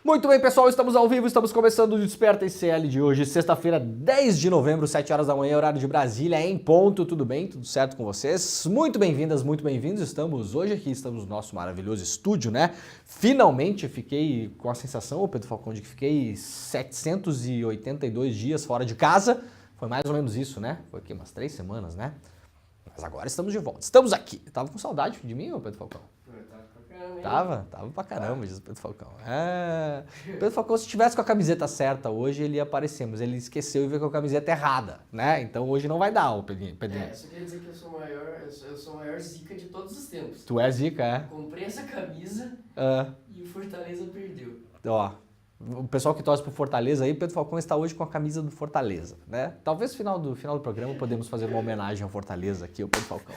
Muito bem, pessoal, estamos ao vivo, estamos começando o Desperta ICL de hoje, sexta-feira, 10 de novembro, 7 horas da manhã, horário de Brasília, em ponto, tudo bem? Tudo certo com vocês? Muito bem-vindas, muito bem-vindos, estamos hoje aqui, estamos no nosso maravilhoso estúdio, né? Finalmente fiquei com a sensação, ô Pedro Falcão, de que fiquei 782 dias fora de casa, foi mais ou menos isso, né? Foi aqui umas 3 semanas, né? Mas agora estamos de volta, estamos aqui. Tava com saudade de mim, ô Pedro Falcão? Tava pra caramba, diz o Pedro Falcão. Pedro Falcão, se tivesse com a camiseta certa hoje, ele ia aparecer, mas ele esqueceu e veio com a camiseta errada, né? Então hoje não vai dar, ô Pedrinho. Isso quer dizer que eu sou o maior zica de todos os tempos. Tu é zica, é? Comprei essa camisa e o Fortaleza perdeu. Ó, o pessoal que torce pro Fortaleza aí, Pedro Falcão está hoje com a camisa do Fortaleza, né? Talvez no final do programa podemos fazer uma homenagem ao Fortaleza aqui, o Pedro Falcão.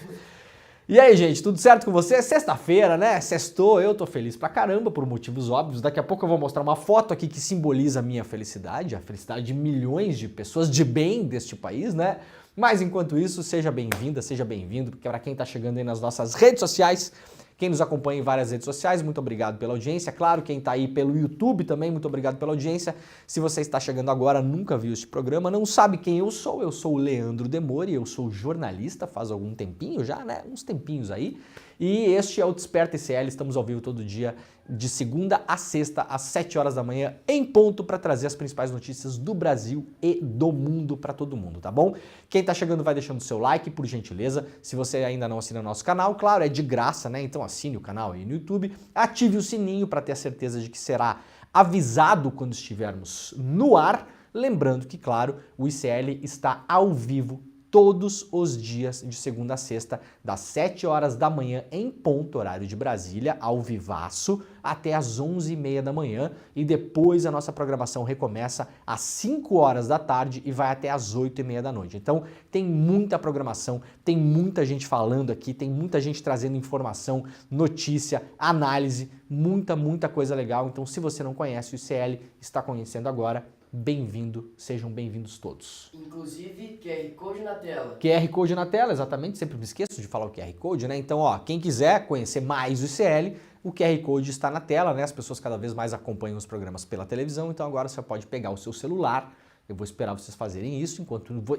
E aí, gente, tudo certo com você? Sexta-feira, né? Sextou, eu tô feliz pra caramba por motivos óbvios. Daqui a pouco eu vou mostrar uma foto aqui que simboliza a minha felicidade, a felicidade de milhões de pessoas de bem deste país, né? Mas enquanto isso, seja bem-vinda, seja bem-vindo, porque para quem tá chegando aí nas nossas redes sociais, quem nos acompanha em várias redes sociais, muito obrigado pela audiência. Claro, quem está aí pelo YouTube também, muito obrigado pela audiência. Se você está chegando agora, nunca viu este programa, não sabe quem eu sou o Leandro Demore, eu sou jornalista faz algum tempinho já, né? Uns tempinhos aí. E este é o Desperta ICL, estamos ao vivo todo dia, de segunda a sexta, às 7 horas da manhã, em ponto, para trazer as principais notícias do Brasil e do mundo para todo mundo, tá bom? Quem tá chegando vai deixando o seu like, por gentileza. Se você ainda não assina nosso canal, claro, é de graça, né? Então assine o canal aí no YouTube, ative o sininho para ter a certeza de que será avisado quando estivermos no ar. Lembrando que, claro, o ICL está ao vivo todos os dias de segunda a sexta, das 7 horas da manhã em ponto, horário de Brasília, ao vivaço, até às 11h30 da manhã, e depois a nossa programação recomeça às 5 horas da tarde e vai até às 8h30 da noite. Então tem muita programação, tem muita gente falando aqui, tem muita gente trazendo informação, notícia, análise, muita coisa legal. Então se você não conhece o ICL, está conhecendo agora, bem-vindo, sejam bem-vindos todos. Inclusive, QR Code na tela. QR Code na tela, exatamente, sempre me esqueço de falar o QR Code, né? Então, ó, quem quiser conhecer mais o ICL, o QR Code está na tela, né? As pessoas cada vez mais acompanham os programas pela televisão, então agora você pode pegar o seu celular. Eu vou esperar vocês fazerem isso,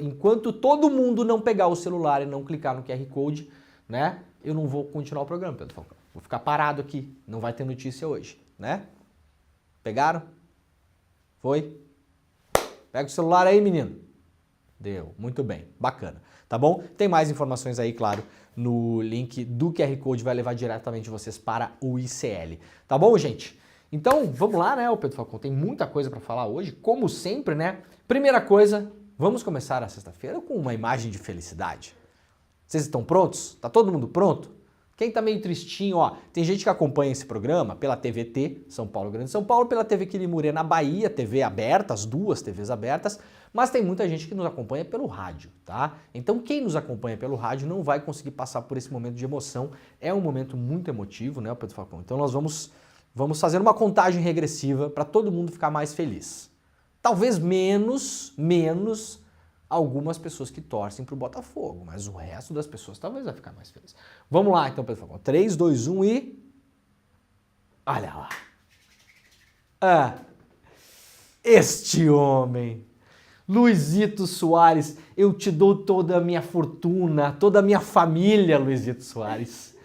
enquanto todo mundo não pegar o celular e não clicar no QR Code, né? Eu não vou continuar o programa, Pedro Falcão. Vou ficar parado aqui, não vai ter notícia hoje, né? Pegaram? Foi? Pega o celular aí, menino. Deu, muito bem, bacana, tá bom? Tem mais informações aí, claro, no link do QR Code, vai levar diretamente vocês para o ICL, tá bom, gente? Então, vamos lá, né, o Pedro Falcão, tem muita coisa para falar hoje, como sempre, né? Primeira coisa, vamos começar a sexta-feira com uma imagem de felicidade. Vocês estão prontos? Tá todo mundo pronto? Quem tá meio tristinho, ó, tem gente que acompanha esse programa pela TVT, São Paulo, Grande São Paulo, pela TV Quirimurê na Bahia, TV aberta, as duas TVs abertas, mas tem muita gente que nos acompanha pelo rádio, tá? Então quem nos acompanha pelo rádio não vai conseguir passar por esse momento de emoção, é um momento muito emotivo, né, Pedro Falcão? Então nós vamos fazer uma contagem regressiva para todo mundo ficar mais feliz. Talvez menos algumas pessoas que torcem pro Botafogo, mas o resto das pessoas talvez vai ficar mais feliz. Vamos lá então, Pedro Falcão. 3, 2, 1 e... Olha lá. Este homem, Luizito Soares, eu te dou toda a minha fortuna, toda a minha família, Luizito Soares.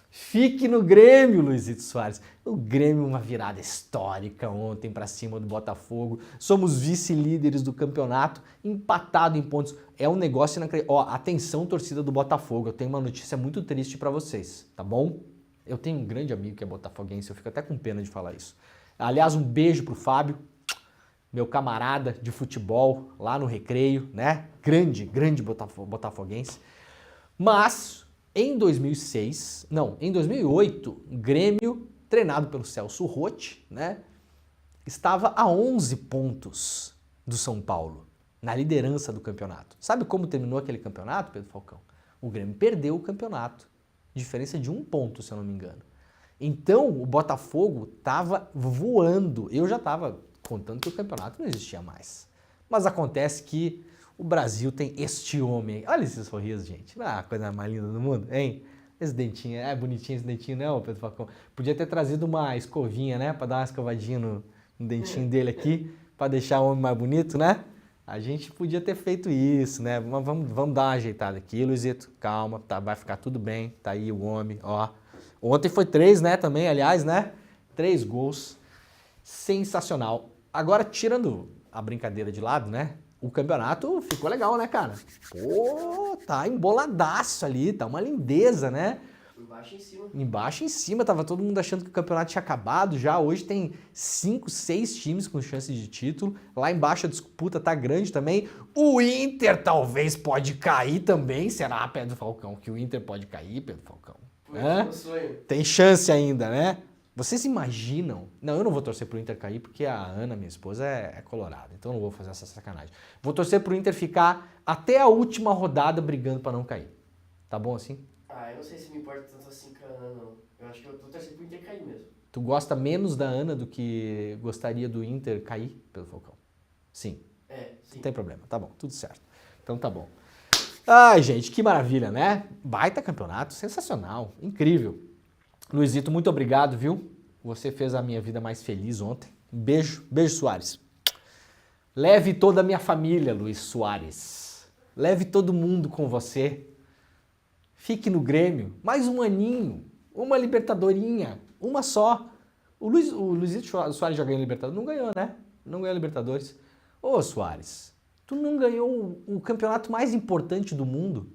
Fique no Grêmio, Luizito Soares. O Grêmio, uma virada histórica ontem para cima do Botafogo. Somos vice-líderes do campeonato, empatado em pontos. É um negócio inacreditável. Ó, atenção, torcida do Botafogo. Eu tenho uma notícia muito triste para vocês, tá bom? Eu tenho um grande amigo que é botafoguense, eu fico até com pena de falar isso. Aliás, um beijo pro Fábio, meu camarada de futebol lá no Recreio, né? Grande botafoguense. Mas... Em 2008, o Grêmio, treinado pelo Celso Roth, né, estava a 11 pontos do São Paulo, na liderança do campeonato. Sabe como terminou aquele campeonato, Pedro Falcão? O Grêmio perdeu o campeonato, diferença de 1 ponto, se eu não me engano. Então, o Botafogo estava voando. Eu já estava contando que o campeonato não existia mais. Mas acontece que o Brasil tem este homem. Olha esse sorriso, gente. Ah, coisa mais linda do mundo, hein? Esse dentinho, é bonitinho esse dentinho, não, Pedro Falcão. Podia ter trazido uma escovinha, né? Pra dar uma escovadinha no dentinho dele aqui, para deixar o homem mais bonito, né? A gente podia ter feito isso, né? Mas vamos dar uma ajeitada aqui, Luizito. Calma, tá, vai ficar tudo bem. Tá aí o homem, ó. Ontem foi 3, né? Também, aliás, né? 3 gols. Sensacional. Agora, tirando a brincadeira de lado, né? O campeonato ficou legal, né, cara? Pô, tá emboladaço ali, tá uma lindeza, né? Embaixo e em cima. Embaixo e em cima, tava todo mundo achando que o campeonato tinha acabado já. Hoje tem 5, 6 times com chance de título. Lá embaixo a disputa tá grande também. O Inter talvez pode cair também. Será, Pedro Falcão, que o Inter pode cair, Pedro Falcão? Meu sonho. Tem chance ainda, né? Vocês imaginam? Não, eu não vou torcer pro Inter cair porque a Ana, minha esposa, é colorada. Então eu não vou fazer essa sacanagem. Vou torcer pro Inter ficar até a última rodada brigando pra não cair. Tá bom assim? Ah, eu não sei se me importa tanto assim com a Ana, não. Eu acho que eu tô torcendo pro Inter cair mesmo. Tu gosta menos da Ana do que gostaria do Inter cair, Pedro Falcão? Sim. Sim. Não tem problema. Tá bom, tudo certo. Então tá bom. Ai, gente, que maravilha, né? Baita campeonato, sensacional, incrível. Luizito, muito obrigado, viu? Você fez a minha vida mais feliz ontem. Um beijo, beijo, Soares. Leve toda a minha família, Luiz Soares. Leve todo mundo com você. Fique no Grêmio, mais um aninho, uma Libertadorinha, uma só. O Luizito Soares já ganhou Libertadores? Não ganhou, né? Não ganhou Libertadores. Ô, Soares, tu não ganhou o campeonato mais importante do mundo?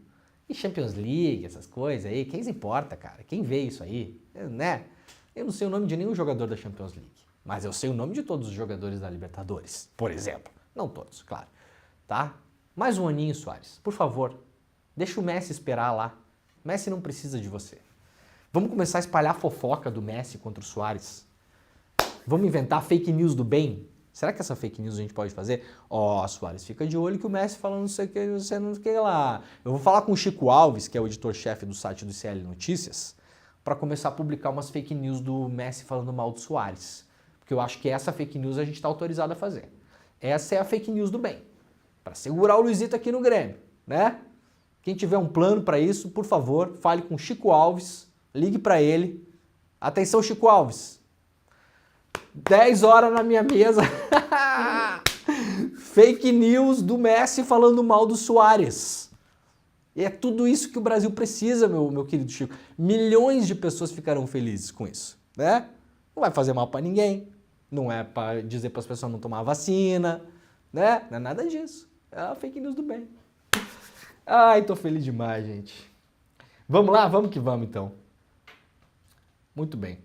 E Champions League, essas coisas aí, quem se importa, cara? Quem vê isso aí, né? Eu não sei o nome de nenhum jogador da Champions League, mas eu sei o nome de todos os jogadores da Libertadores, por exemplo. Não todos, claro, tá? Mais um aninho, Soares, por favor. Deixa o Messi esperar lá. Messi não precisa de você. Vamos começar a espalhar fofoca do Messi contra o Soares? Vamos inventar fake news do bem? Será que essa fake news a gente pode fazer? Ó, Soares, fica de olho que o Messi falando não sei o que, não sei o que lá. Eu vou falar com o Chico Alves, que é o editor-chefe do site do CL Notícias, para começar a publicar umas fake news do Messi falando mal do Soares. Porque eu acho que essa fake news a gente está autorizado a fazer. Essa é a fake news do bem. Para segurar o Luizito aqui no Grêmio, né? Quem tiver um plano para isso, por favor, fale com o Chico Alves, ligue para ele. Atenção, Chico Alves. 10 horas na minha mesa. Fake news do Messi falando mal do Soares. E é tudo isso que o Brasil precisa, meu querido Chico. Milhões de pessoas ficarão felizes com isso, né? Não vai fazer mal para ninguém. Não é para dizer para as pessoas não tomar vacina, né? Não é nada disso. É a fake news do bem. Ai, tô feliz demais, gente. Vamos lá? Vamos que vamos, então. Muito bem.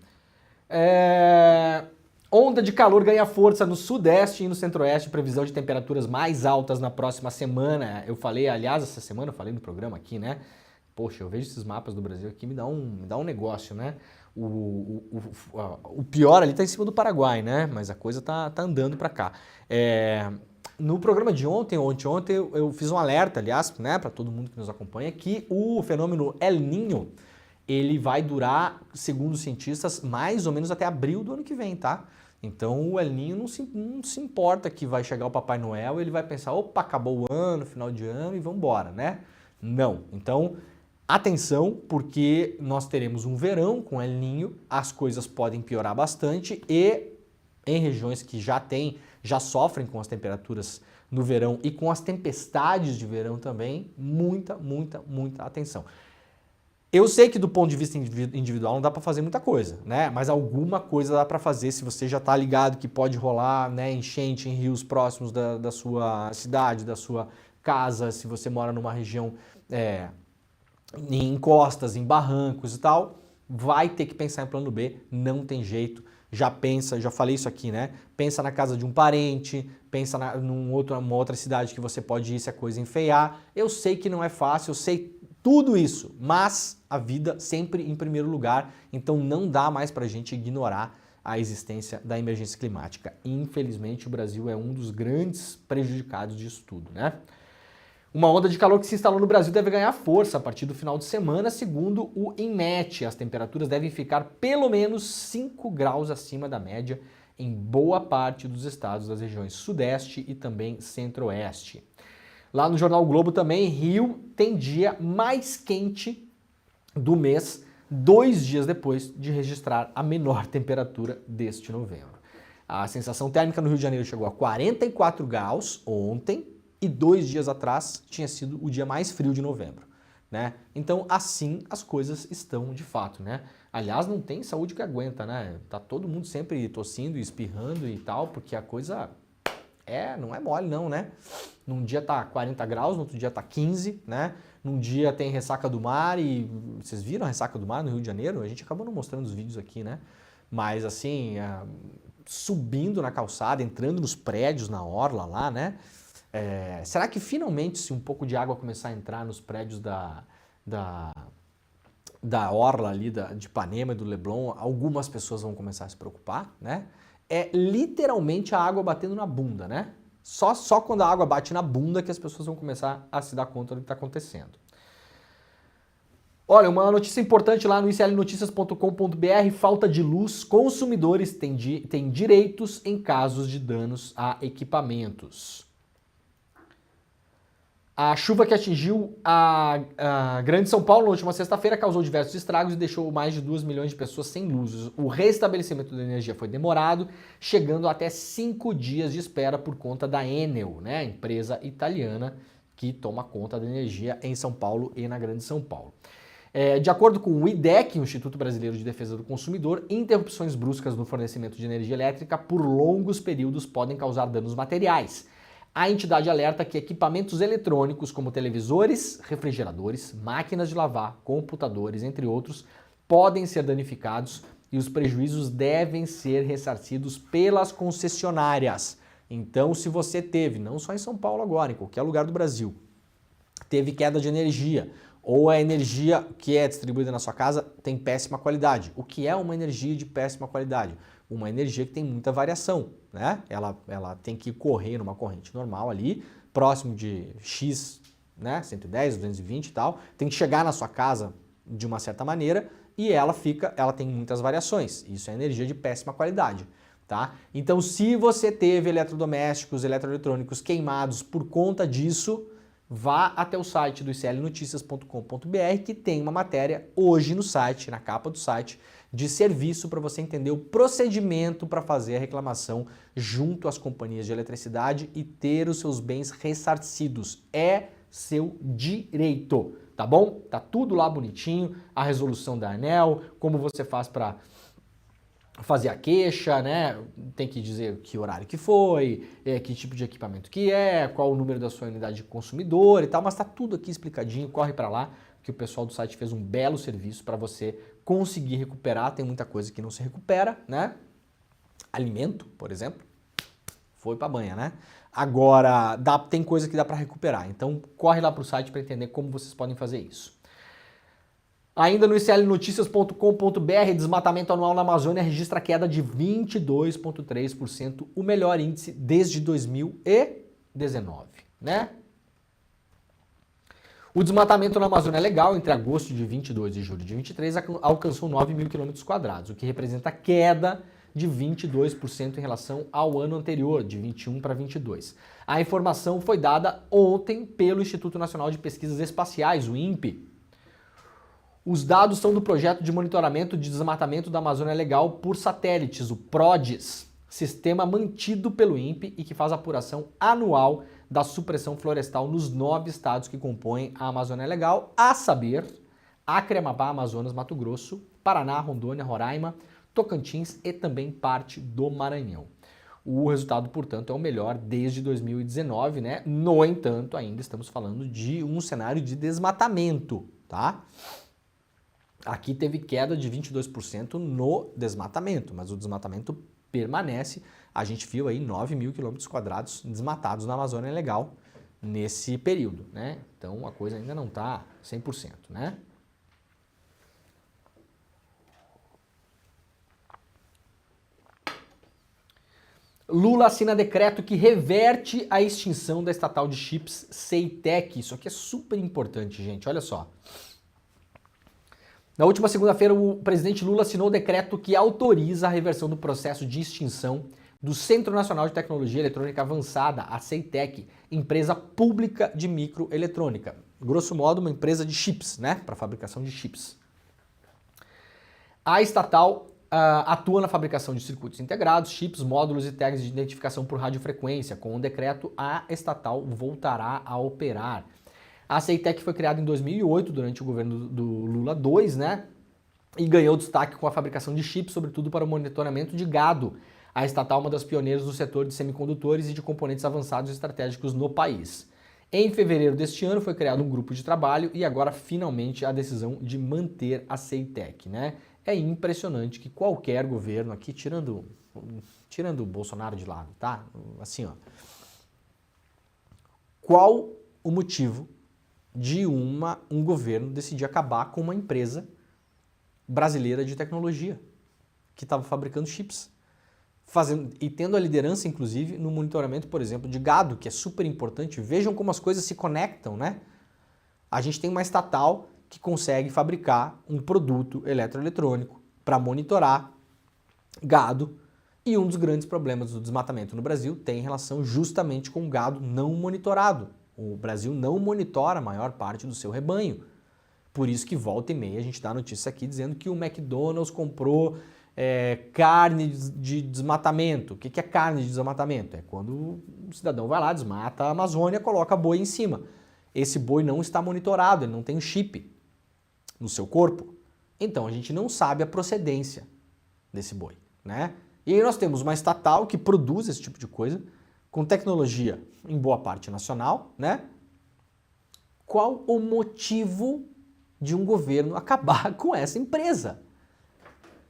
Onda de calor ganha força no sudeste e no centro-oeste, previsão de temperaturas mais altas na próxima semana. Eu falei, aliás, essa semana eu falei no programa aqui, né? Poxa, eu vejo esses mapas do Brasil aqui, me dá um negócio, né? O pior ali tá em cima do Paraguai, né? Mas a coisa tá andando para cá. No programa de ontem eu fiz um alerta, aliás, né, para todo mundo que nos acompanha, que o fenômeno El Niño, ele vai durar, segundo os cientistas, mais ou menos até abril do ano que vem, tá? Então o El Niño não se importa que vai chegar o Papai Noel e ele vai pensar, opa, acabou o ano, final de ano e vamos embora, né? Não. Então, atenção, porque nós teremos um verão com El Niño, as coisas podem piorar bastante e em regiões que já sofrem com as temperaturas no verão e com as tempestades de verão também, muita atenção. Eu sei que do ponto de vista individual não dá para fazer muita coisa, né? Mas alguma coisa dá para fazer se você já está ligado que pode rolar, né, enchente em rios próximos da sua cidade, da sua casa, se você mora numa região em encostas, em barrancos e tal, vai ter que pensar em plano B, não tem jeito. Já falei isso aqui, né? Pensa na casa de um parente, pensa numa outra cidade que você pode ir se a coisa enfeiar. Eu sei que não é fácil, eu sei tudo isso, mas a vida sempre em primeiro lugar, então não dá mais pra gente ignorar a existência da emergência climática. Infelizmente, o Brasil é um dos grandes prejudicados disso tudo, né? Uma onda de calor que se instalou no Brasil deve ganhar força a partir do final de semana, segundo o INMET. As temperaturas devem ficar pelo menos 5 graus acima da média em boa parte dos estados das regiões sudeste e também centro-oeste. Lá no Jornal Globo também, Rio tem dia mais quente do mês, 2 dias depois de registrar a menor temperatura deste novembro. A sensação térmica no Rio de Janeiro chegou a 44 graus ontem e 2 dias atrás tinha sido o dia mais frio de novembro, né? Então assim as coisas estão de fato, né? Aliás, não tem saúde que aguenta, né? Tá todo mundo sempre tossindo e espirrando e tal, porque a coisa não é mole não, né? Num dia tá 40 graus, no outro dia tá 15, né? Num dia tem ressaca do mar e... Vocês viram a ressaca do mar no Rio de Janeiro? A gente acabou não mostrando os vídeos aqui, né? Mas assim, subindo na calçada, entrando nos prédios na orla lá, né? Será que finalmente, se um pouco de água começar a entrar nos prédios da orla ali de Ipanema e do Leblon, algumas pessoas vão começar a se preocupar, né? É literalmente a água batendo na bunda, né? Só quando a água bate na bunda que as pessoas vão começar a se dar conta do que está acontecendo. Olha, uma notícia importante lá no iclnoticias.com.br, falta de luz, consumidores têm direitos em casos de danos a equipamentos. A chuva que atingiu a Grande São Paulo na última sexta-feira causou diversos estragos e deixou mais de 2 milhões de pessoas sem luz. O restabelecimento da energia foi demorado, chegando até 5 dias de espera por conta da Enel, né, a empresa italiana que toma conta da energia em São Paulo e na Grande São Paulo. De acordo com o IDEC, o Instituto Brasileiro de Defesa do Consumidor, interrupções bruscas no fornecimento de energia elétrica por longos períodos podem causar danos materiais. A entidade alerta que equipamentos eletrônicos como televisores, refrigeradores, máquinas de lavar, computadores, entre outros, podem ser danificados e os prejuízos devem ser ressarcidos pelas concessionárias. Então, se você teve, não só em São Paulo agora, em qualquer lugar do Brasil, teve queda de energia, ou a energia que é distribuída na sua casa tem péssima qualidade. O que é uma energia de péssima qualidade? Uma energia que tem muita variação, né? Ela tem que correr numa corrente normal ali, próximo de X, né? 110, 220 e tal, tem que chegar na sua casa de uma certa maneira e ela tem muitas variações. Isso é energia de péssima qualidade, tá? Então, se você teve eletrodomésticos, eletroeletrônicos queimados por conta disso, vá até o site do iclnoticias.com.br que tem uma matéria hoje no site, na capa do site, de serviço para você entender o procedimento para fazer a reclamação junto às companhias de eletricidade e ter os seus bens ressarcidos. É seu direito, tá bom? Tá tudo lá bonitinho, a resolução da ANEEL, como você faz para fazer a queixa, né? Tem que dizer que horário que foi, que tipo de equipamento que é, qual o número da sua unidade de consumidor e tal, mas tá tudo aqui explicadinho, corre para lá que o pessoal do site fez um belo serviço para você conseguir recuperar. Tem muita coisa que não se recupera, né? Alimento, por exemplo, foi para banha, né? Agora, tem coisa que dá para recuperar, então corre lá para o site para entender como vocês podem fazer isso. Ainda no iclnoticias.com.br, desmatamento anual na Amazônia registra queda de 22,3%, o melhor índice desde 2019, né? O desmatamento na Amazônia Legal entre agosto de 22 e julho de 23 alcançou 9 mil km², o que representa queda de 22% em relação ao ano anterior, de 21 para 22. A informação foi dada ontem pelo Instituto Nacional de Pesquisas Espaciais, o INPE. Os dados são do projeto de monitoramento de desmatamento da Amazônia Legal por satélites, o PRODES, sistema mantido pelo INPE e que faz apuração anual da supressão florestal nos 9 estados que compõem a Amazônia Legal, a saber, Acre, Amapá, Amazonas, Mato Grosso, Paraná, Rondônia, Roraima, Tocantins e também parte do Maranhão. O resultado, portanto, é o melhor desde 2019, né? No entanto, ainda estamos falando de um cenário de desmatamento, tá? Aqui teve queda de 22% no desmatamento, mas o desmatamento permanece. A gente viu aí 9 mil km² desmatados na Amazônia Legal nesse período, né? Então a coisa ainda não está 100%, né? Lula assina decreto que reverte a extinção da estatal de chips Ceitec. Isso aqui é super importante, gente. Olha só. Na última segunda-feira, o presidente Lula assinou o decreto que autoriza a reversão do processo de extinção do Centro Nacional de Tecnologia Eletrônica Avançada, a Ceitec, empresa pública de microeletrônica. Grosso modo, uma empresa de chips, né? Para fabricação de chips. A estatal atua na fabricação de circuitos integrados, chips, módulos e tags de identificação por radiofrequência. Com o decreto, a estatal voltará a operar. A CEITEC foi criada em 2008, durante o governo do Lula II, né? E ganhou destaque com a fabricação de chips, sobretudo para o monitoramento de gado. A estatal é uma das pioneiras do setor de semicondutores e de componentes avançados e estratégicos no país. Em fevereiro deste ano foi criado um grupo de trabalho e agora finalmente a decisão de manter a CEITEC, né? É impressionante que qualquer governo aqui, tirando o Bolsonaro de lado, tá? Assim, ó. Qual o motivo de um governo decidir acabar com uma empresa brasileira de tecnologia que estava fabricando chips? E tendo a liderança, inclusive, no monitoramento, por exemplo, de gado, que é super importante. Vejam como as coisas se conectam, né? A gente tem uma estatal que consegue fabricar um produto eletroeletrônico para monitorar gado, e um dos grandes problemas do desmatamento no Brasil tem relação justamente com o gado não monitorado. O Brasil não monitora a maior parte do seu rebanho. Por isso que volta e meia a gente dá notícia aqui dizendo que o McDonald's comprou carne de desmatamento. O que é carne de desmatamento? É quando o cidadão vai lá, desmata a Amazônia, coloca boi em cima. Esse boi não está monitorado, ele não tem chip no seu corpo. Então a gente não sabe a procedência desse boi, né? E aí nós temos uma estatal que produz esse tipo de coisa, com tecnologia em boa parte nacional, né? Qual o motivo de um governo acabar com essa empresa?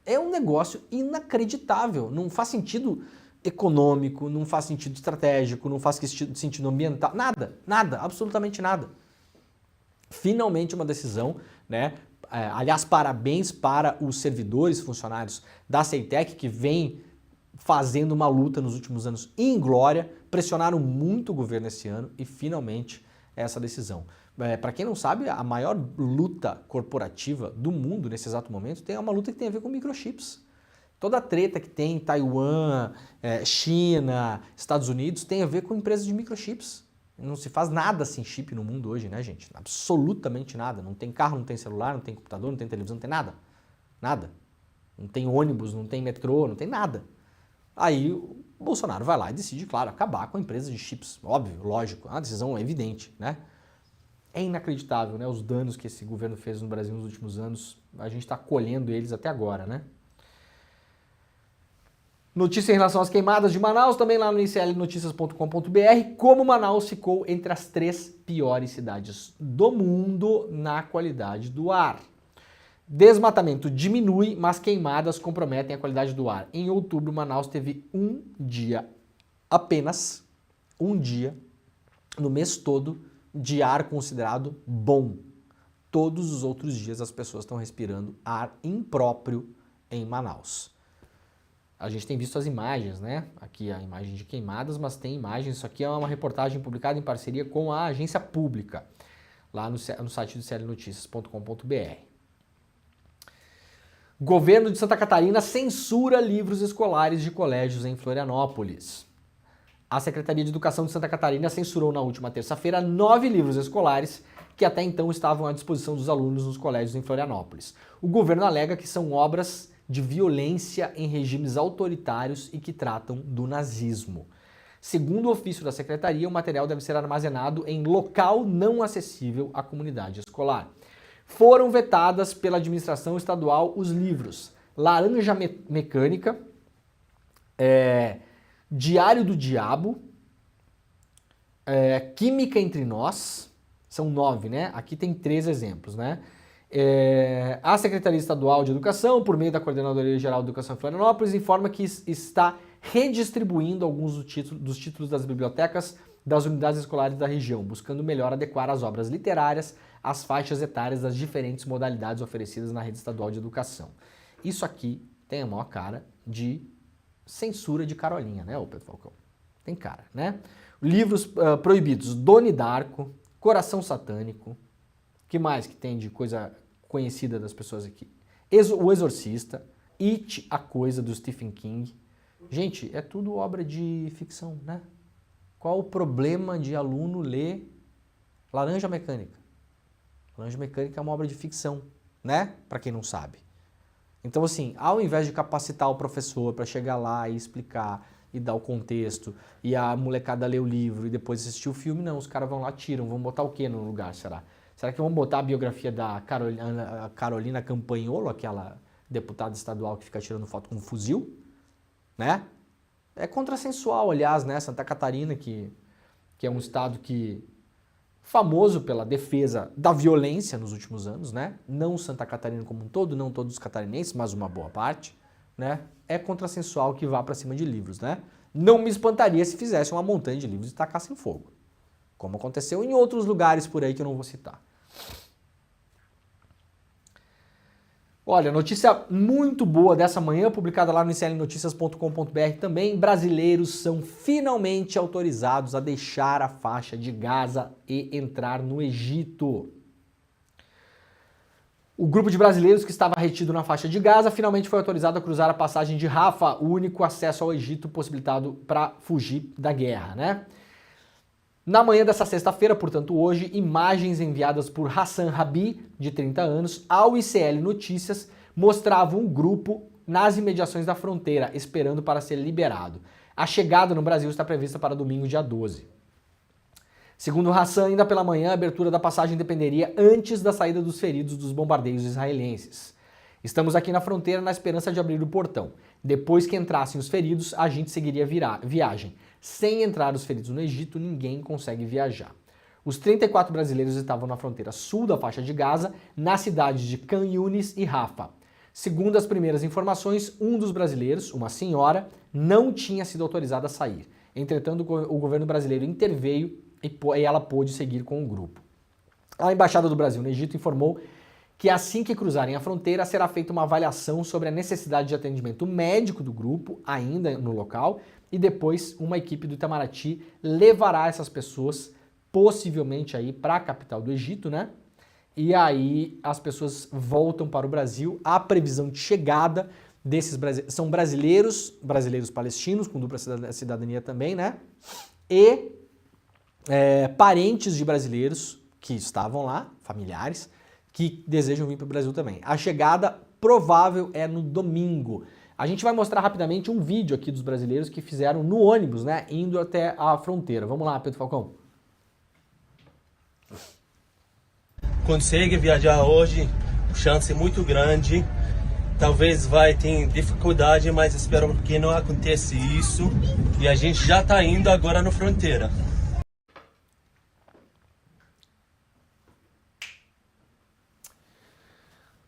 É um negócio inacreditável, não faz sentido econômico, não faz sentido estratégico, não faz sentido ambiental, nada, absolutamente nada. Finalmente uma decisão, né? Aliás, parabéns para os servidores, funcionários da CEITEC, que vem fazendo uma luta nos últimos anos em glória, pressionaram muito o governo esse ano e finalmente essa decisão. Para quem não sabe, a maior luta corporativa do mundo nesse exato momento é uma luta que tem a ver com microchips. Toda a treta que tem em Taiwan, China, Estados Unidos tem a ver com empresas de microchips. Não se faz nada sem chip no mundo hoje, né, gente? Absolutamente nada. Não tem carro, não tem celular, não tem computador, não tem televisão, não tem nada. Nada. Não tem ônibus, não tem metrô, não tem nada. Aí o Bolsonaro vai lá e decide, claro, acabar com a empresa de chips. Óbvio, lógico, é uma decisão evidente, né? É inacreditável, né, os danos que esse governo fez no Brasil nos últimos anos. A gente está colhendo eles até agora, né? Notícia em relação às queimadas de Manaus, também lá no iclnoticias.com.br, como Manaus ficou entre as 3 piores cidades do mundo na qualidade do ar. Desmatamento diminui, mas queimadas comprometem a qualidade do ar. Em outubro, Manaus teve apenas um dia, no mês todo, de ar considerado bom. Todos os outros dias as pessoas estão respirando ar impróprio em Manaus. A gente tem visto as imagens, né? Aqui a imagem de queimadas, mas tem imagens. Isso aqui é uma reportagem publicada em parceria com a agência pública, lá no site do iclnoticias.com.br. Governo de Santa Catarina censura livros escolares de colégios em Florianópolis. A Secretaria de Educação de Santa Catarina censurou na última terça-feira 9 livros escolares que até então estavam à disposição dos alunos nos colégios em Florianópolis. O governo alega que são obras de violência em regimes autoritários e que tratam do nazismo. Segundo o ofício da Secretaria, o material deve ser armazenado em local não acessível à comunidade escolar. Foram vetadas pela administração estadual os livros Laranja Mecânica, Diário do Diabo, Química Entre Nós, são 9, né? Aqui tem 3 exemplos, né? A Secretaria Estadual de Educação, por meio da Coordenadoria Geral de Educação em Florianópolis, informa que está redistribuindo alguns dos títulos das bibliotecas das unidades escolares da região, buscando melhor adequar as obras literárias às faixas etárias das diferentes modalidades oferecidas na rede estadual de educação. Isso aqui tem a maior cara de censura de Carolinha, né, ô Pedro Falcão? Tem cara, né? Livros proibidos, Doni Darko, Coração Satânico, que mais que tem de coisa conhecida das pessoas aqui? O Exorcista, It, a Coisa, do Stephen King. Gente, é tudo obra de ficção, né? Qual o problema de aluno ler Laranja Mecânica? Laranja Mecânica é uma obra de ficção, né? Para quem não sabe. Então, assim, ao invés de capacitar o professor para chegar lá e explicar e dar o contexto, e a molecada ler o livro e depois assistir o filme, não, os caras vão lá, tiram, vão botar o quê no lugar, será? Será que vão botar a biografia da Carolina Campagnolo, aquela deputada estadual que fica tirando foto com um fuzil, né? É contrassensual, aliás, né? Santa Catarina, que é um estado famoso pela defesa da violência nos últimos anos, né? Não Santa Catarina como um todo, não todos os catarinenses, mas uma boa parte, né? É contrassensual que vá para cima de livros, né? Não me espantaria se fizesse uma montanha de livros e tacassem fogo, como aconteceu em outros lugares por aí que eu não vou citar. Olha, notícia muito boa dessa manhã, publicada lá no iclnoticias.com.br também. Brasileiros são finalmente autorizados a deixar a faixa de Gaza e entrar no Egito. O grupo de brasileiros que estava retido na faixa de Gaza finalmente foi autorizado a cruzar a passagem de Rafah, o único acesso ao Egito possibilitado para fugir da guerra, né? Na manhã dessa sexta-feira, portanto hoje, imagens enviadas por Hassan Rabi, de 30 anos, ao ICL Notícias, mostravam um grupo nas imediações da fronteira, esperando para ser liberado. A chegada no Brasil está prevista para domingo, dia 12. Segundo Hassan, ainda pela manhã, a abertura da passagem dependeria antes da saída dos feridos dos bombardeios israelenses. Estamos aqui na fronteira na esperança de abrir o portão. Depois que entrassem os feridos, a gente seguiria viagem. Sem entrar os feridos no Egito, ninguém consegue viajar. Os 34 brasileiros estavam na fronteira sul da faixa de Gaza, nas cidades de Khan Yunis e Rafah. Segundo as primeiras informações, um dos brasileiros, uma senhora, não tinha sido autorizada a sair. Entretanto, o governo brasileiro interveio e ela pôde seguir com o grupo. A Embaixada do Brasil no Egito informou que assim que cruzarem a fronteira será feita uma avaliação sobre a necessidade de atendimento médico do grupo, ainda no local, e depois uma equipe do Itamaraty levará essas pessoas possivelmente aí para a capital do Egito, né? E aí as pessoas voltam para o Brasil. A previsão de chegada desses são brasileiros palestinos, com dupla cidadania também, né? E parentes de brasileiros que estavam lá, familiares, que desejam vir para o Brasil também. A chegada provável é no domingo. A gente vai mostrar rapidamente um vídeo aqui dos brasileiros que fizeram no ônibus, né, indo até a fronteira. Vamos lá, Pedro Falcão. Consegue viajar hoje, chance muito grande. Talvez vai ter dificuldade, mas espero que não aconteça isso. E a gente já está indo agora na fronteira.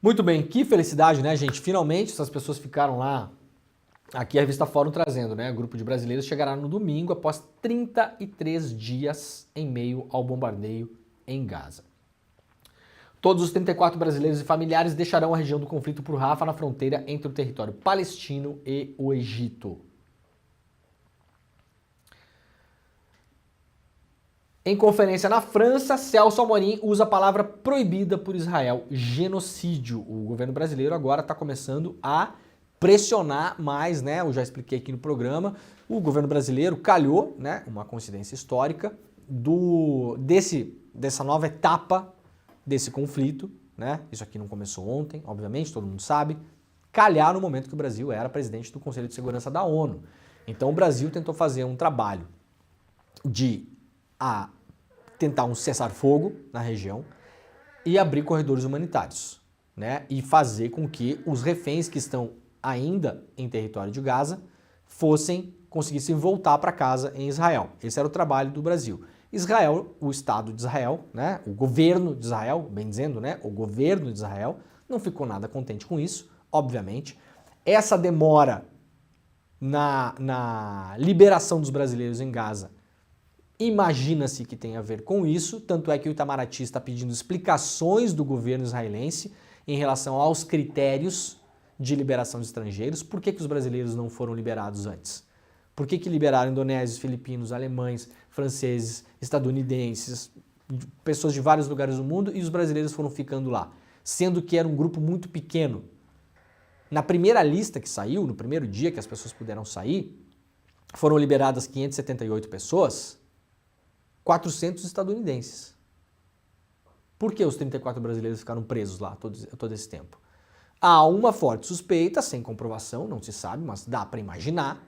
Muito bem, que felicidade, né, gente? Finalmente essas pessoas ficaram lá. Aqui a revista Fórum trazendo, né? O grupo de brasileiros chegará no domingo após 33 dias em meio ao bombardeio em Gaza. Todos os 34 brasileiros e familiares deixarão a região do conflito por Rafah, na fronteira entre o território palestino e o Egito. Em conferência na França, Celso Amorim usa a palavra proibida por Israel, genocídio. O governo brasileiro agora está começando a pressionar mais, né? Eu já expliquei aqui no programa. O governo brasileiro calhou, né? Uma coincidência histórica dessa nova etapa desse conflito, né? Isso aqui não começou ontem, obviamente, todo mundo sabe. Calhar no momento que o Brasil era presidente do Conselho de Segurança da ONU. Então o Brasil tentou fazer um trabalho de tentar um cessar-fogo na região e abrir corredores humanitários, né? E fazer com que os reféns que estão ainda em território de Gaza conseguissem voltar para casa em Israel. Esse era o trabalho do Brasil. Israel, o Estado de Israel, né? O governo de Israel, bem dizendo, né? O governo de Israel não ficou nada contente com isso, obviamente. Essa demora na liberação dos brasileiros em Gaza, imagina-se que tem a ver com isso, tanto é que o Itamaraty está pedindo explicações do governo israelense em relação aos critérios de liberação de estrangeiros. Por que os brasileiros não foram liberados antes? Por que liberaram indonésios, filipinos, alemães, franceses, estadunidenses, pessoas de vários lugares do mundo, e os brasileiros foram ficando lá? Sendo que era um grupo muito pequeno. Na primeira lista que saiu, no primeiro dia que as pessoas puderam sair, foram liberadas 578 pessoas, 400 estadunidenses. Por que os 34 brasileiros ficaram presos lá todo esse tempo? Há uma forte suspeita, sem comprovação, não se sabe, mas dá para imaginar,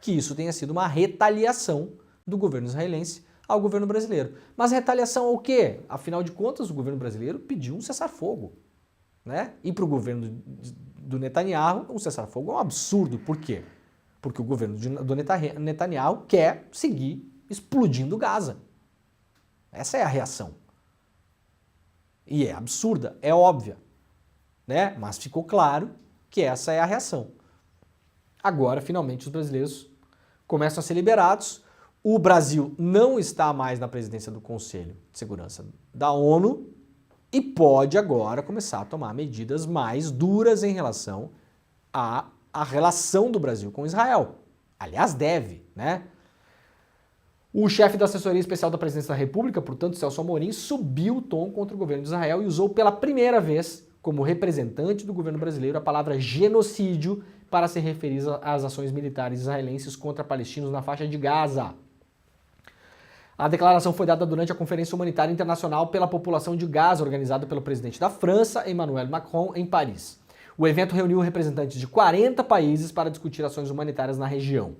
que isso tenha sido uma retaliação do governo israelense ao governo brasileiro. Mas retaliação ao quê? Afinal de contas, o governo brasileiro pediu um cessar-fogo, né? E para o governo do Netanyahu, um cessar-fogo é um absurdo. Por quê? Porque o governo do Netanyahu quer seguir explodindo Gaza. Essa é a reação. E é absurda, é óbvia, né? Mas ficou claro que essa é a reação. Agora, finalmente, os brasileiros começam a ser liberados. O Brasil não está mais na presidência do Conselho de Segurança da ONU e pode agora começar a tomar medidas mais duras em relação à relação do Brasil com Israel. Aliás, deve, né? O chefe da assessoria especial da Presidência da República, portanto, Celso Amorim, subiu o tom contra o governo de Israel e usou pela primeira vez, como representante do governo brasileiro, a palavra genocídio para se referir às ações militares israelenses contra palestinos na faixa de Gaza. A declaração foi dada durante a Conferência Humanitária Internacional pela População de Gaza, organizada pelo presidente da França, Emmanuel Macron, em Paris. O evento reuniu representantes de 40 países para discutir ações humanitárias na região.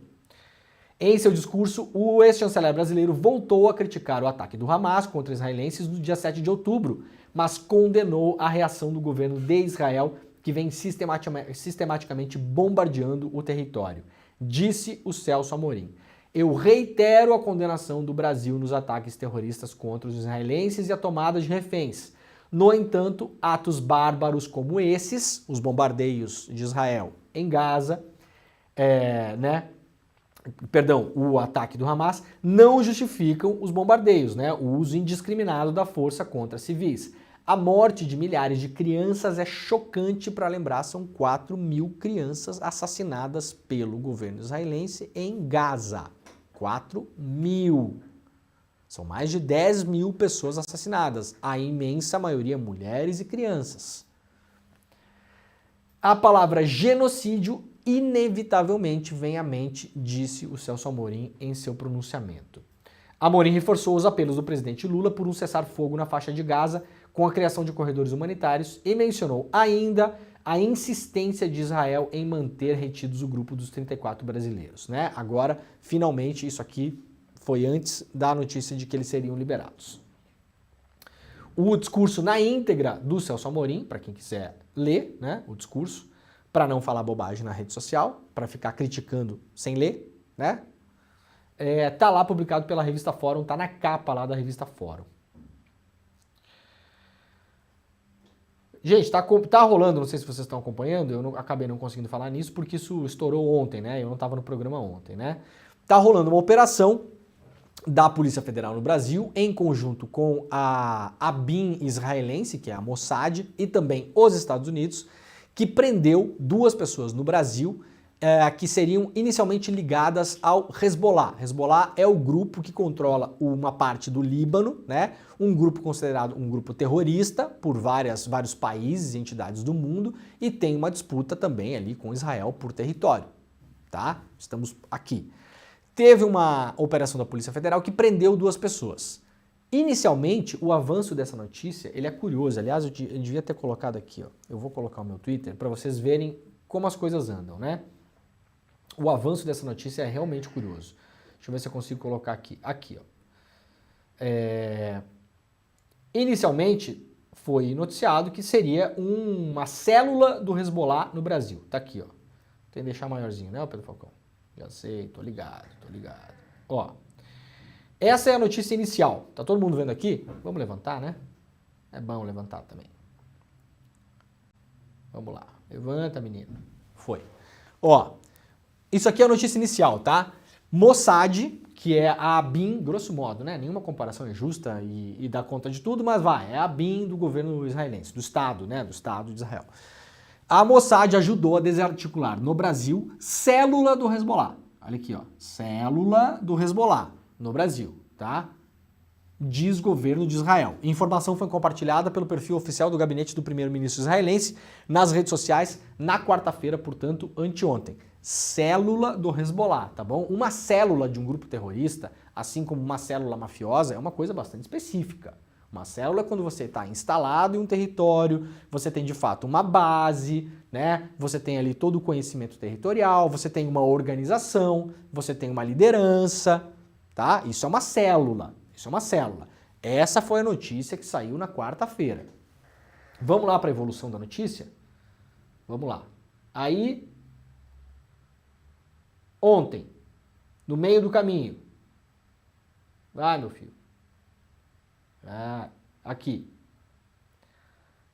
Em seu discurso, o ex-chanceler brasileiro voltou a criticar o ataque do Hamas contra israelenses no dia 7 de outubro, mas condenou a reação do governo de Israel, que vem sistematicamente bombardeando o território. Disse o Celso Amorim: eu reitero a condenação do Brasil nos ataques terroristas contra os israelenses e a tomada de reféns. No entanto, atos bárbaros como esses, os bombardeios de Israel em Gaza, o ataque do Hamas, não justificam os bombardeios, o uso indiscriminado da força contra civis. A morte de milhares de crianças é chocante. Para lembrar, são 4.000 crianças assassinadas pelo governo israelense em Gaza. 4.000. São mais de 10.000 pessoas assassinadas, a imensa maioria mulheres e crianças. A palavra genocídio inevitavelmente vem à mente, disse o Celso Amorim em seu pronunciamento. Amorim reforçou os apelos do presidente Lula por um cessar-fogo na faixa de Gaza, com a criação de corredores humanitários, e mencionou ainda a insistência de Israel em manter retidos o grupo dos 34 brasileiros. Agora, finalmente, isso aqui foi antes da notícia de que eles seriam liberados. O discurso na íntegra do Celso Amorim, para quem quiser ler o discurso, para não falar bobagem na rede social, para ficar criticando sem ler, tá lá publicado pela revista Fórum, tá na capa lá da revista Fórum. Gente, tá rolando, não sei se vocês estão acompanhando, eu acabei não conseguindo falar nisso porque isso estourou ontem, eu não estava no programa ontem, Tá rolando uma operação da Polícia Federal no Brasil, em conjunto com a BIM israelense, que é a Mossad, e também os Estados Unidos, que prendeu 2 pessoas no Brasil que seriam inicialmente ligadas ao Hezbollah. Hezbollah é o grupo que controla uma parte do Líbano, um grupo considerado um grupo terrorista por vários países e entidades do mundo, e tem uma disputa também ali com Israel por território, Estamos aqui. Teve uma operação da Polícia Federal que prendeu 2 pessoas. Inicialmente, o avanço dessa notícia, ele é curioso. Aliás, eu devia ter colocado aqui, eu vou colocar o meu Twitter para vocês verem como as coisas andam, O avanço dessa notícia é realmente curioso. Deixa eu ver se eu consigo colocar aqui. Aqui, Inicialmente, foi noticiado que seria uma célula do Hezbollah no Brasil. Tá aqui, Tem que deixar maiorzinho, Pedro Falcão? Já sei, tô ligado. Essa é a notícia inicial. Tá todo mundo vendo aqui? Vamos levantar, É bom levantar também. Vamos lá. Levanta, menino. Foi. Isso aqui é a notícia inicial, Mossad, que é a BIM, grosso modo, Nenhuma comparação é justa e dá conta de tudo, mas é a BIM do governo israelense, do Estado, do Estado de Israel. A Mossad ajudou a desarticular no Brasil célula do Hezbollah. Olha aqui, célula do Hezbollah no Brasil, Diz governo de Israel. A informação foi compartilhada pelo perfil oficial do gabinete do primeiro-ministro israelense nas redes sociais na quarta-feira, portanto, anteontem. Célula do Hezbollah, Uma célula de um grupo terrorista, assim como uma célula mafiosa, é uma coisa bastante específica. Uma célula é quando você está instalado em um território, você tem de fato uma base, né? Você tem ali todo o conhecimento territorial, você tem uma organização, você tem uma liderança, tá? Isso é uma célula, isso é uma célula. Essa foi a notícia que saiu na quarta-feira. Vamos lá para a evolução da notícia? Vamos lá. Aí, ontem, no meio do caminho, meu filho. Aqui.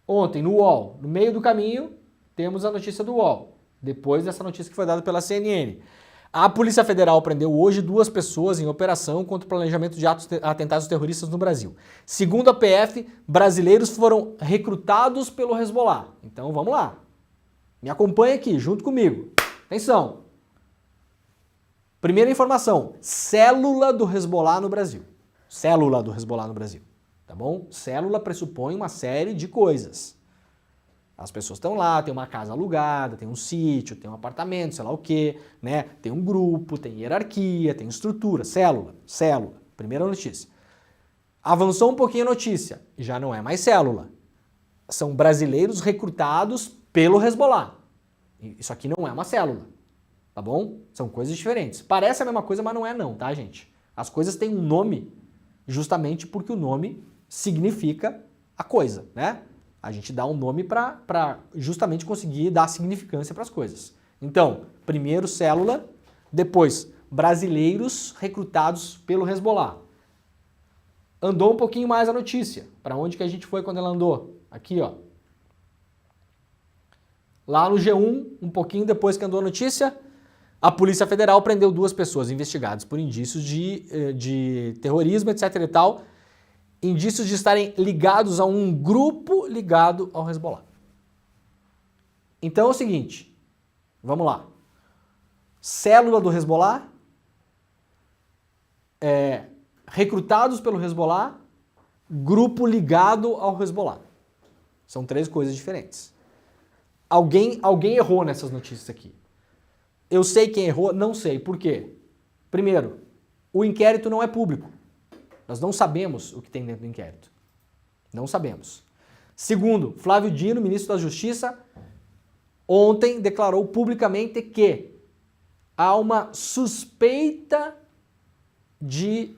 Ontem, no UOL, no meio do caminho, temos a notícia do UOL. Depois dessa notícia que foi dada pela CNN. A Polícia Federal prendeu hoje 2 pessoas em operação contra o planejamento de atentados terroristas no Brasil. Segundo a PF, brasileiros foram recrutados pelo Hezbollah. Então vamos lá. Me acompanha aqui, junto comigo. Atenção. Primeira informação, célula do Hezbollah no Brasil. Célula do Hezbollah no Brasil, tá bom? Célula pressupõe uma série de coisas. As pessoas estão lá, tem uma casa alugada, tem um sítio, tem um apartamento, sei lá o quê, né? Tem um grupo, tem hierarquia, tem estrutura, célula. Primeira notícia. Avançou um pouquinho a notícia, já não é mais célula. São brasileiros recrutados pelo Hezbollah. Isso aqui não é uma célula. Tá bom? São coisas diferentes. Parece a mesma coisa, mas não é não, tá, gente? As coisas têm um nome justamente porque o nome significa a coisa, né? A gente dá um nome para justamente conseguir dar significância para as coisas. Então, primeiro célula, depois brasileiros recrutados pelo Hezbollah. Andou um pouquinho mais a notícia. Para onde que a gente foi quando ela andou? Aqui, ó. Lá no G1, um pouquinho depois que andou a notícia, a Polícia Federal prendeu 2 pessoas investigadas por indícios de terrorismo, etc. e tal, indícios de estarem ligados a um grupo ligado ao Hezbollah. Então é o seguinte, vamos lá. Célula do Hezbollah, recrutados pelo Hezbollah, grupo ligado ao Hezbollah. São 3 coisas diferentes. Alguém errou nessas notícias aqui. Eu sei quem errou? Não sei. Por quê? Primeiro, o inquérito não é público. Nós não sabemos o que tem dentro do inquérito. Não sabemos. Segundo, Flávio Dino, ministro da Justiça, ontem declarou publicamente que há uma suspeita de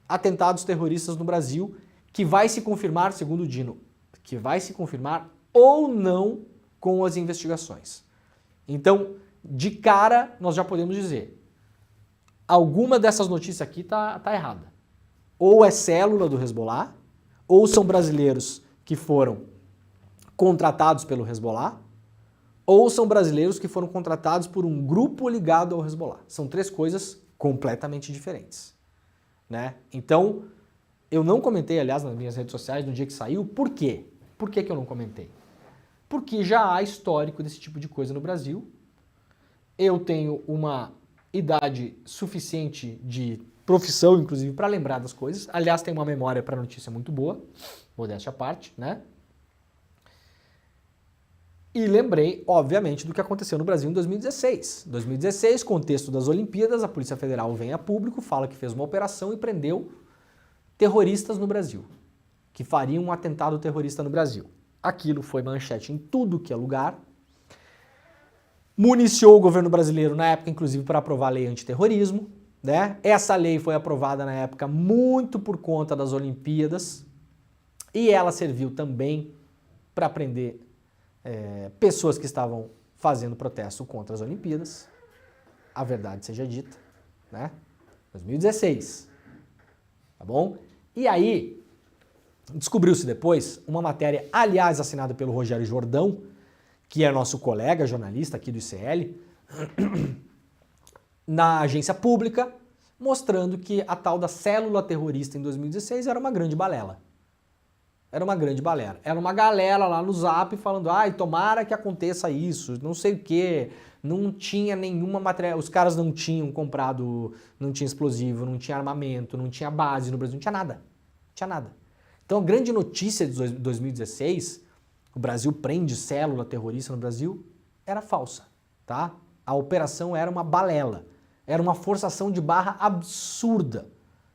atentados terroristas no Brasil que vai se confirmar, segundo o Dino, que vai se confirmar ou não com as investigações. Então, de cara, nós já podemos dizer, alguma dessas notícias aqui tá errada. Ou é célula do Hezbollah, ou são brasileiros que foram contratados pelo Hezbollah, ou são brasileiros que foram contratados por um grupo ligado ao Hezbollah. São 3 coisas completamente diferentes, né? Então, eu não comentei, aliás, nas minhas redes sociais no dia que saiu. Por quê? Por que eu não comentei? Porque já há histórico desse tipo de coisa no Brasil. Eu tenho uma idade suficiente de profissão, inclusive, para lembrar das coisas. Aliás, tenho uma memória para notícia muito boa, modéstia à parte, né? E lembrei, obviamente, do que aconteceu no Brasil em 2016. 2016, contexto das Olimpíadas, a Polícia Federal vem a público, fala que fez uma operação e prendeu terroristas no Brasil, que fariam um atentado terrorista no Brasil. Aquilo foi manchete em tudo que é lugar. Municiou o governo brasileiro na época, inclusive, para aprovar a lei antiterrorismo, né? Essa lei foi aprovada na época muito por conta das Olimpíadas e ela serviu também para prender pessoas que estavam fazendo protesto contra as Olimpíadas. A verdade seja dita, né? 2016, tá bom? E aí, descobriu-se depois uma matéria, aliás, assinada pelo Rogério Jordão, que é nosso colega jornalista aqui do ICL, na agência pública, mostrando que a tal da célula terrorista em 2016 era uma grande balela. Era uma grande balela. Era uma galera lá no Zap falando, ai, tomara que aconteça isso, não sei o quê. Não tinha nenhuma matéria, os caras não tinham comprado, não tinha explosivo, não tinha armamento, não tinha base no Brasil, não tinha nada. Não tinha nada. Então a grande notícia de 2016, o Brasil prende célula terrorista no Brasil, era falsa, tá? A operação era uma balela, era uma forçação de barra absurda,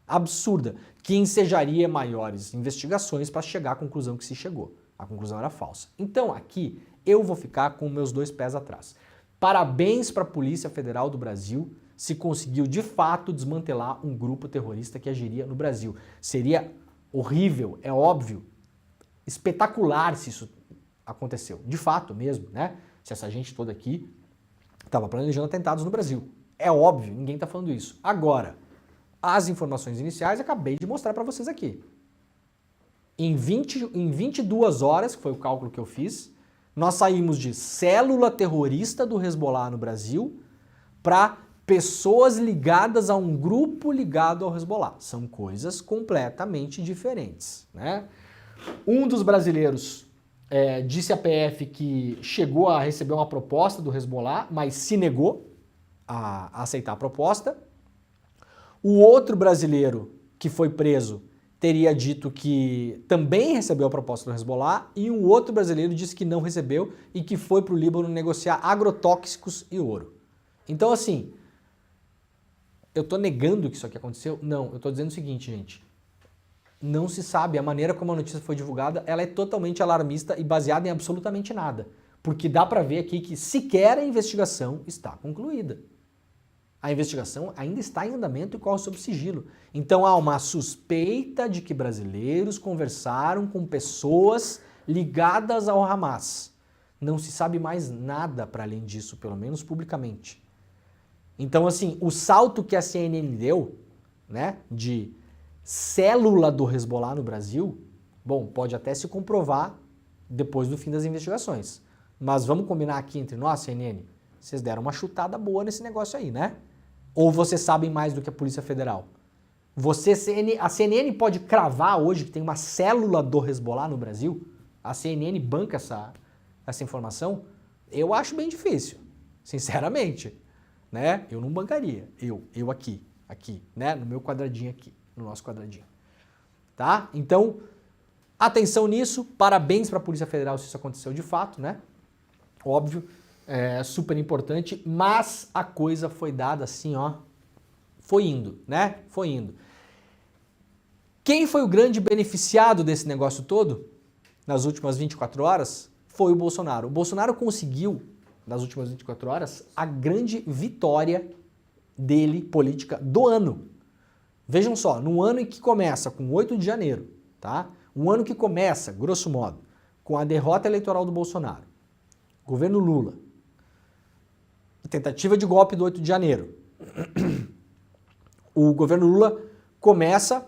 absurda, que ensejaria maiores investigações para chegar à conclusão que se chegou. A conclusão era falsa. Então aqui eu vou ficar com meus 2 pés atrás. Parabéns para a Polícia Federal do Brasil, se conseguiu de fato desmantelar um grupo terrorista que agiria no Brasil. Seria horrível, é óbvio, espetacular se isso aconteceu. De fato mesmo, né? Se essa gente toda aqui estava planejando atentados no Brasil. É óbvio, ninguém está falando isso. Agora, as informações iniciais acabei de mostrar para vocês aqui. Em 22 horas, que foi o cálculo que eu fiz, nós saímos de célula terrorista do Hezbollah no Brasil para pessoas ligadas a um grupo ligado ao Hezbollah. São coisas completamente diferentes, né? Um dos brasileiros disse à PF que chegou a receber uma proposta do Hezbollah, mas se negou a aceitar a proposta. O outro brasileiro que foi preso teria dito que também recebeu a proposta do Hezbollah e um outro brasileiro disse que não recebeu e que foi para o Líbano negociar agrotóxicos e ouro. Então, assim, eu estou negando que isso aqui aconteceu? Não, eu estou dizendo o seguinte, gente. Não se sabe, a maneira como a notícia foi divulgada, ela é totalmente alarmista e baseada em absolutamente nada. Porque dá para ver aqui que sequer a investigação está concluída. A investigação ainda está em andamento e corre sob sigilo. Então há uma suspeita de que brasileiros conversaram com pessoas ligadas ao Hamas. Não se sabe mais nada para além disso, pelo menos publicamente. Então, assim, o salto que a CNN deu, né, de célula do Hezbollah no Brasil, bom, pode até se comprovar depois do fim das investigações. Mas vamos combinar aqui entre nós, CNN, vocês deram uma chutada boa nesse negócio aí, né? Ou vocês sabem mais do que a Polícia Federal? A CNN pode cravar hoje que tem uma célula do Hezbollah no Brasil? A CNN banca essa informação? Eu acho bem difícil, sinceramente. Né? Eu não bancaria. Eu aqui, né? No meu quadradinho aqui, no nosso quadradinho. Tá? Então, atenção nisso. Parabéns para a Polícia Federal se isso aconteceu de fato, né? Óbvio. É super importante, mas a coisa foi dada assim, ó, foi indo, né? Foi indo. Quem foi o grande beneficiado desse negócio todo, nas últimas 24 horas, foi o Bolsonaro. O Bolsonaro conseguiu, nas últimas 24 horas, a grande vitória dele, política, do ano. Vejam só, num ano em que começa com 8 de janeiro, tá? Um ano que começa, grosso modo, com a derrota eleitoral do Bolsonaro, governo Lula, tentativa de golpe do 8 de janeiro. O governo Lula começa,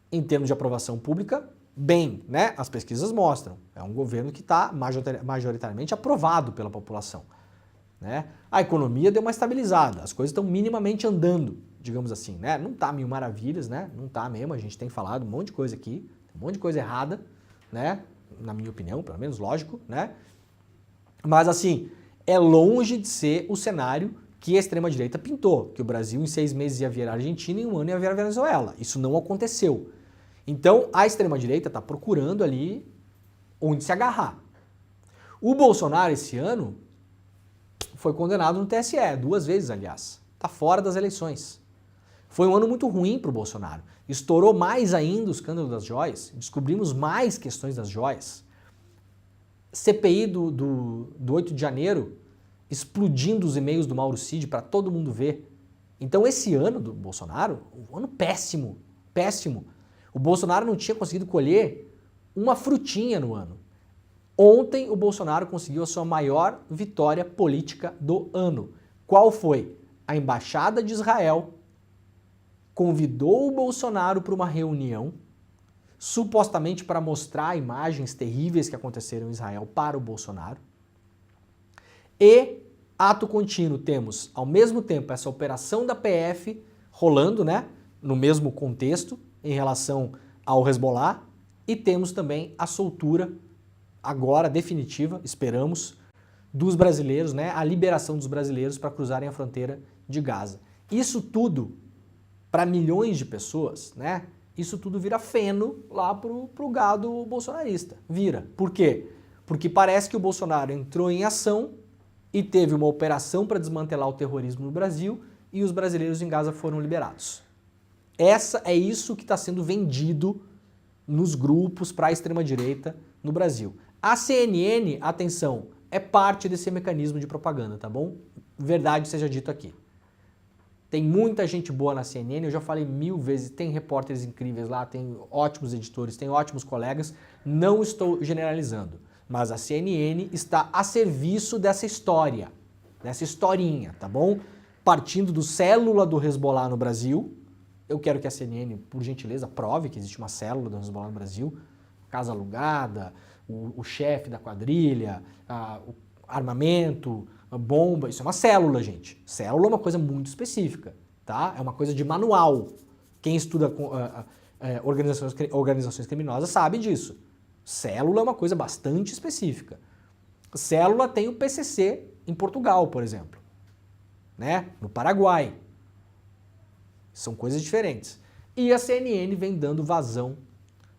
em termos de aprovação pública, bem, né? As pesquisas mostram. É um governo que está majoritariamente aprovado pela população, né? A economia deu uma estabilizada, as coisas estão minimamente andando, digamos assim, né? Não está mil maravilhas, né? Não está mesmo, a gente tem falado um monte de coisa aqui, um monte de coisa errada, né? Na minha opinião, pelo menos, lógico, né? Mas assim, é longe de ser o cenário que a extrema-direita pintou, que o Brasil em 6 meses ia virar Argentina e em um ano ia virar Venezuela. Isso não aconteceu. Então, a extrema-direita está procurando ali onde se agarrar. O Bolsonaro, esse ano, foi condenado no TSE, 2 vezes, aliás. Está fora das eleições. Foi um ano muito ruim para o Bolsonaro. Estourou mais ainda o escândalo das joias, descobrimos mais questões das joias. CPI do 8 de janeiro, explodindo os e-mails do Mauro Cid para todo mundo ver. Então esse ano do Bolsonaro, um ano péssimo, péssimo. O Bolsonaro não tinha conseguido colher uma frutinha no ano. Ontem o Bolsonaro conseguiu a sua maior vitória política do ano. Qual foi? A Embaixada de Israel convidou o Bolsonaro para uma reunião, supostamente para mostrar imagens terríveis que aconteceram em Israel para o Bolsonaro. E, ato contínuo, temos, ao mesmo tempo, essa operação da PF rolando, né, no mesmo contexto, em relação ao Hezbollah, e temos também a soltura, agora definitiva, esperamos, dos brasileiros, né, a liberação dos brasileiros para cruzarem a fronteira de Gaza. Isso tudo, para milhões de pessoas, né, isso tudo vira feno lá pro gado bolsonarista. Vira. Por quê? Porque parece que o Bolsonaro entrou em ação e teve uma operação para desmantelar o terrorismo no Brasil e os brasileiros em Gaza foram liberados. É isso que está sendo vendido nos grupos para a extrema-direita no Brasil. A CNN, atenção, é parte desse mecanismo de propaganda, tá bom? Verdade seja dito aqui. Tem muita gente boa na CNN, eu já falei 1000 vezes, tem repórteres incríveis lá, tem ótimos editores, tem ótimos colegas, não estou generalizando, mas a CNN está a serviço dessa história, dessa historinha, tá bom? Partindo do célula do Hezbollah no Brasil, eu quero que a CNN, por gentileza, prove que existe uma célula do Hezbollah no Brasil, casa alugada, o chefe da quadrilha, o armamento, a bomba, isso é uma célula, gente. Célula é uma coisa muito específica, tá? É uma coisa de manual. Quem estuda organizações criminosas sabe disso. Célula é uma coisa bastante específica. Célula tem o PCC em Portugal, por exemplo, né? No Paraguai. São coisas diferentes. E a CNN vem dando vazão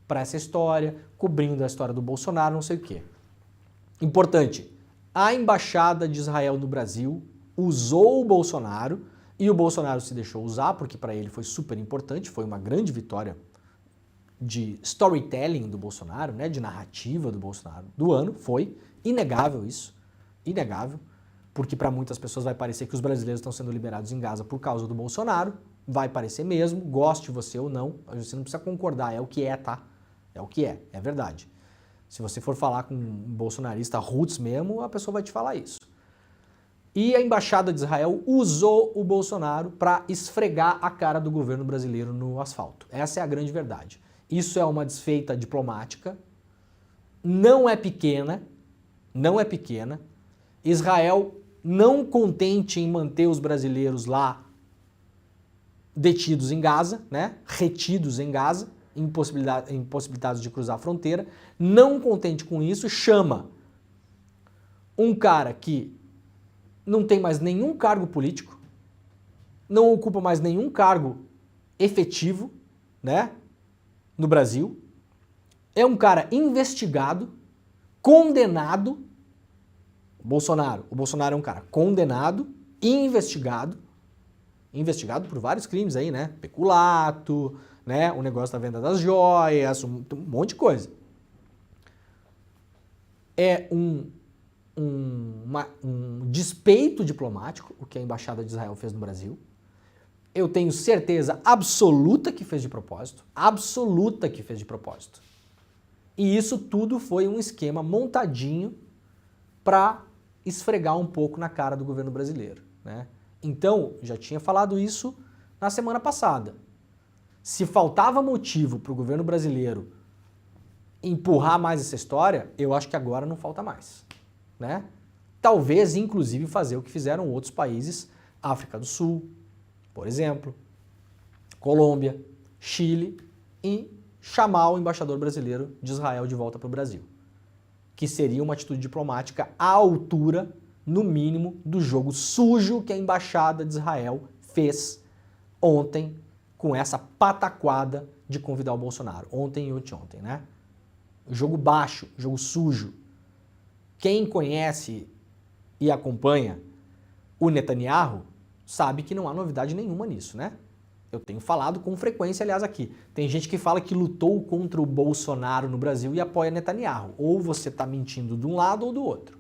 para essa história, cobrindo a história do Bolsonaro, não sei o quê. Importante, a Embaixada de Israel no Brasil usou o Bolsonaro e o Bolsonaro se deixou usar, porque para ele foi super importante, foi uma grande vitória de storytelling do Bolsonaro, né, de narrativa do Bolsonaro do ano, foi inegável isso, inegável, porque para muitas pessoas vai parecer que os brasileiros estão sendo liberados em Gaza por causa do Bolsonaro, vai parecer mesmo, goste você ou não, você não precisa concordar, é o que é, tá? É o que é verdade. Se você for falar com um bolsonarista roots mesmo, a pessoa vai te falar isso. E a Embaixada de Israel usou o Bolsonaro para esfregar a cara do governo brasileiro no asfalto. Essa é a grande verdade. Isso é uma desfeita diplomática, não é pequena, não é pequena. Israel, não contente em manter os brasileiros lá detidos em Gaza, né, retidos em Gaza, impossibilitados de cruzar a fronteira, não contente com isso, chama um cara que não tem mais nenhum cargo político, não ocupa mais nenhum cargo efetivo, né, no Brasil, é um cara investigado, condenado, o Bolsonaro é um cara condenado e investigado por vários crimes aí, né, peculato, né, o negócio da venda das joias, um monte de coisa. É um despeito diplomático o que a Embaixada de Israel fez no Brasil. Eu tenho certeza absoluta que fez de propósito, absoluta que fez de propósito. E isso tudo foi um esquema montadinho para esfregar um pouco na cara do governo brasileiro, né? Então, já tinha falado isso na semana passada. Se faltava motivo para o governo brasileiro empurrar mais essa história, eu acho que agora não falta mais, né? Talvez, inclusive, fazer o que fizeram outros países, África do Sul, por exemplo, Colômbia, Chile, e chamar o embaixador brasileiro de Israel de volta para o Brasil, que seria uma atitude diplomática à altura, no mínimo, do jogo sujo que a Embaixada de Israel fez ontem com essa pataquada de convidar o Bolsonaro. Ontem e anteontem, né? Jogo baixo, jogo sujo. Quem conhece e acompanha o Netanyahu sabe que não há novidade nenhuma nisso, né? Eu tenho falado com frequência, aliás, aqui. Tem gente que fala que lutou contra o Bolsonaro no Brasil e apoia Netanyahu. Ou você está mentindo de um lado ou do outro.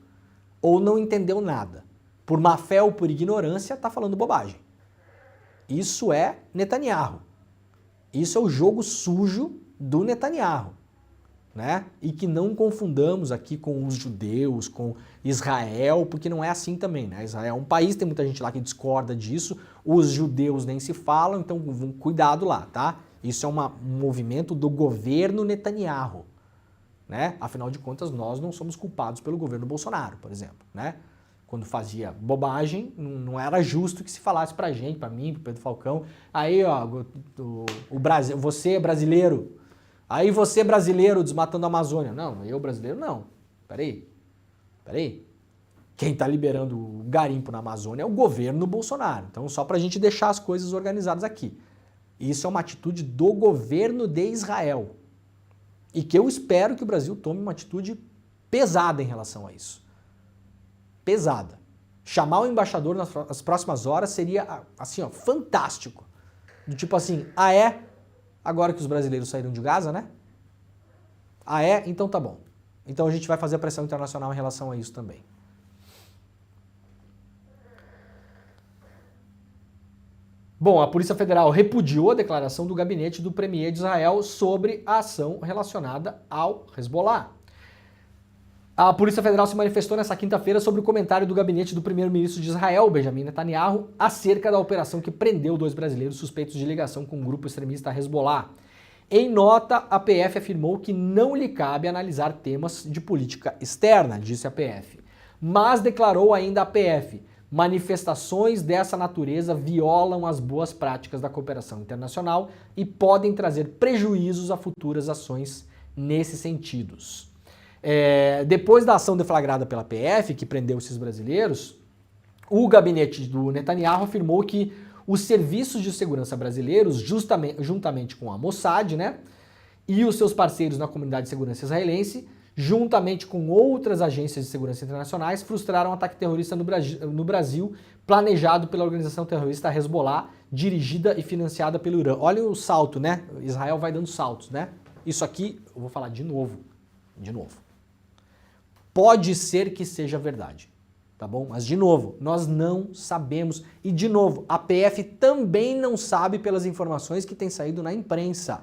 Ou não entendeu nada. Por má fé ou por ignorância, está falando bobagem. Isso é Netanyahu. Isso é o jogo sujo do Netanyahu, né? E que não confundamos aqui com os judeus, com Israel, porque não é assim também, né? Israel é um país, tem muita gente lá que discorda disso, os judeus nem se falam, então cuidado lá, tá? Isso é um movimento do governo Netanyahu, né? Afinal de contas, nós não somos culpados pelo governo Bolsonaro, por exemplo, né? Quando fazia bobagem, não era justo que se falasse pra gente, pra mim, pro Pedro Falcão, aí, ó, o Brasil, você é brasileiro, aí você brasileiro desmatando a Amazônia. Não, eu brasileiro não. Peraí. Quem está liberando o garimpo na Amazônia é o governo Bolsonaro. Então, só para a gente deixar as coisas organizadas aqui. Isso é uma atitude do governo de Israel. E que eu espero que o Brasil tome uma atitude pesada em relação a isso. Pesada. Chamar o embaixador nas próximas horas seria, assim, ó, fantástico. Do tipo assim, ah é? Agora que os brasileiros saíram de Gaza, né? Ah é? Então tá bom. Então a gente vai fazer a pressão internacional em relação a isso também. Bom, a Polícia Federal repudiou a declaração do gabinete do premier de Israel sobre a ação relacionada ao Hezbollah. A Polícia Federal se manifestou nesta quinta-feira sobre o comentário do gabinete do primeiro-ministro de Israel, Benjamin Netanyahu, acerca da operação que prendeu 2 brasileiros suspeitos de ligação com o grupo extremista Hezbollah. Em nota, a PF afirmou que não lhe cabe analisar temas de política externa, disse a PF. Mas declarou ainda a PF: manifestações dessa natureza violam as boas práticas da cooperação internacional e podem trazer prejuízos a futuras ações nesses sentidos. Depois da ação deflagrada pela PF, que prendeu esses brasileiros, o gabinete do Netanyahu afirmou que os serviços de segurança brasileiros, juntamente com a Mossad, né, e os seus parceiros na comunidade de segurança israelense, juntamente com outras agências de segurança internacionais, frustraram um ataque terrorista no Brasil, planejado pela organização terrorista Hezbollah, dirigida e financiada pelo Irã. Olha o salto, né? Israel vai dando saltos, né? Isso aqui, eu vou falar de novo. Pode ser que seja verdade, tá bom? Mas, de novo, nós não sabemos. E, de novo, a PF também não sabe pelas informações que têm saído na imprensa.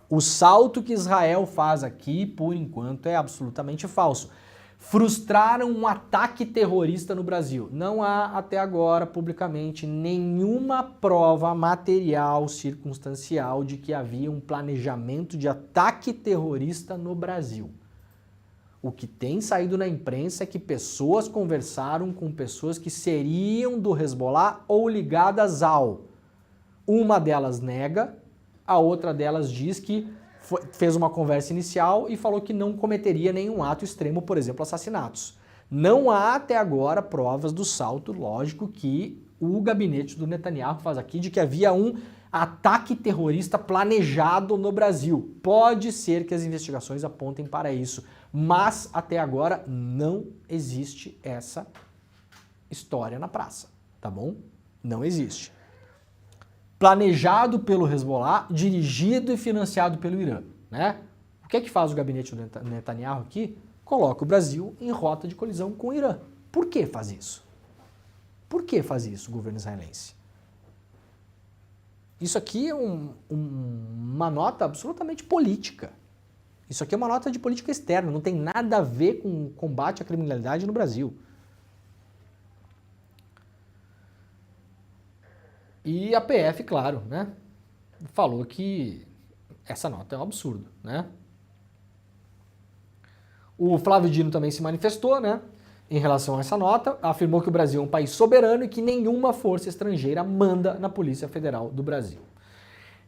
O salto que Israel faz aqui, por enquanto, é absolutamente falso. Frustraram um ataque terrorista no Brasil. Não há, até agora, publicamente, nenhuma prova material, circunstancial, de que havia um planejamento de ataque terrorista no Brasil. O que tem saído na imprensa é que pessoas conversaram com pessoas que seriam do Hezbollah ou ligadas ao. Uma delas nega, a outra delas diz que fez uma conversa inicial e falou que não cometeria nenhum ato extremo, por exemplo, assassinatos. Não há até agora provas do salto lógico que o gabinete do Netanyahu faz aqui de que havia um ataque terrorista planejado no Brasil. Pode ser que as investigações apontem para isso, mas até agora não existe essa história na praça, tá bom? Não existe. Planejado pelo Hezbollah, dirigido e financiado pelo Irã, né? O que é que faz o gabinete do Netanyahu aqui? Coloca o Brasil em rota de colisão com o Irã. Por que faz isso? Por que faz isso o governo israelense? Isso aqui é uma nota absolutamente política. Isso aqui é uma nota de política externa, não tem nada a ver com o combate à criminalidade no Brasil. E a PF, claro, né, falou que essa nota é um absurdo, né? O Flávio Dino também se manifestou, né, em relação a essa nota, afirmou que o Brasil é um país soberano e que nenhuma força estrangeira manda na Polícia Federal do Brasil.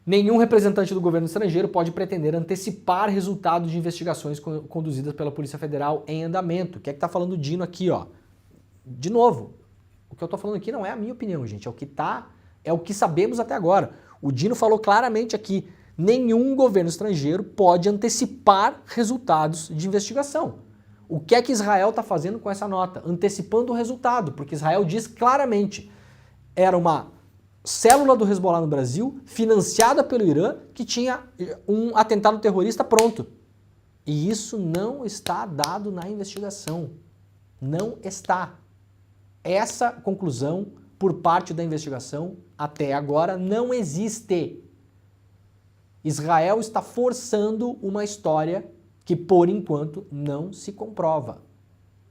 Nenhum representante do governo estrangeiro pode pretender antecipar resultados de investigações conduzidas pela Polícia Federal em andamento. O que é que tá falando o Dino aqui, ó? De novo, o que eu tô falando aqui não é a minha opinião, gente, é o que sabemos até agora. O Dino falou claramente aqui, nenhum governo estrangeiro pode antecipar resultados de investigação. O que é que Israel está fazendo com essa nota? Antecipando o resultado, porque Israel diz claramente, era uma célula do Hezbollah no Brasil, financiada pelo Irã, que tinha um atentado terrorista pronto. E isso não está dado na investigação. Não está. Essa conclusão, por parte da investigação, até agora não existe. Israel está forçando uma história que, por enquanto, não se comprova.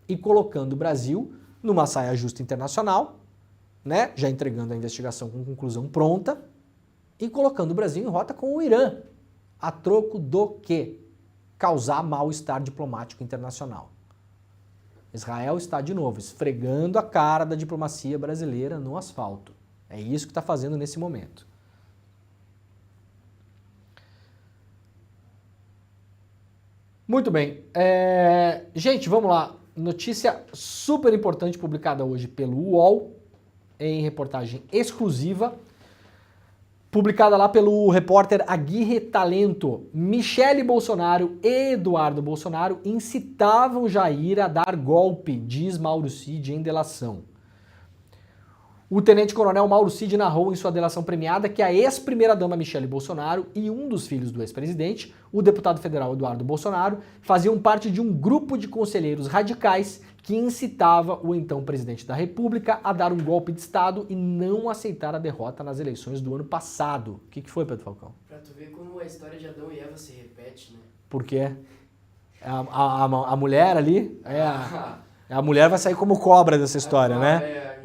E colocando o Brasil numa saia justa internacional, né, já entregando a investigação com conclusão pronta, e colocando o Brasil em rota com o Irã. A troco do quê? Causar mal-estar diplomático internacional. Israel está, de novo, esfregando a cara da diplomacia brasileira no asfalto. É isso que está fazendo nesse momento. Muito bem. Gente, vamos lá. Notícia super importante publicada hoje pelo UOL, em reportagem exclusiva, publicada lá pelo repórter Aguirre Talento. Michele Bolsonaro e Eduardo Bolsonaro incitavam Jair a dar golpe, diz Mauro Cid em delação. O tenente-coronel Mauro Cid narrou em sua delação premiada que a ex-primeira-dama Michele Bolsonaro e um dos filhos do ex-presidente, o deputado federal Eduardo Bolsonaro, faziam parte de um grupo de conselheiros radicais que incitava o então presidente da República a dar um golpe de Estado e não aceitar a derrota nas eleições do ano passado. O que foi, Pedro Falcão? Pra tu ver como a história de Adão e Eva se repete, né? Por quê? A mulher ali, a mulher vai sair como cobra dessa história, né?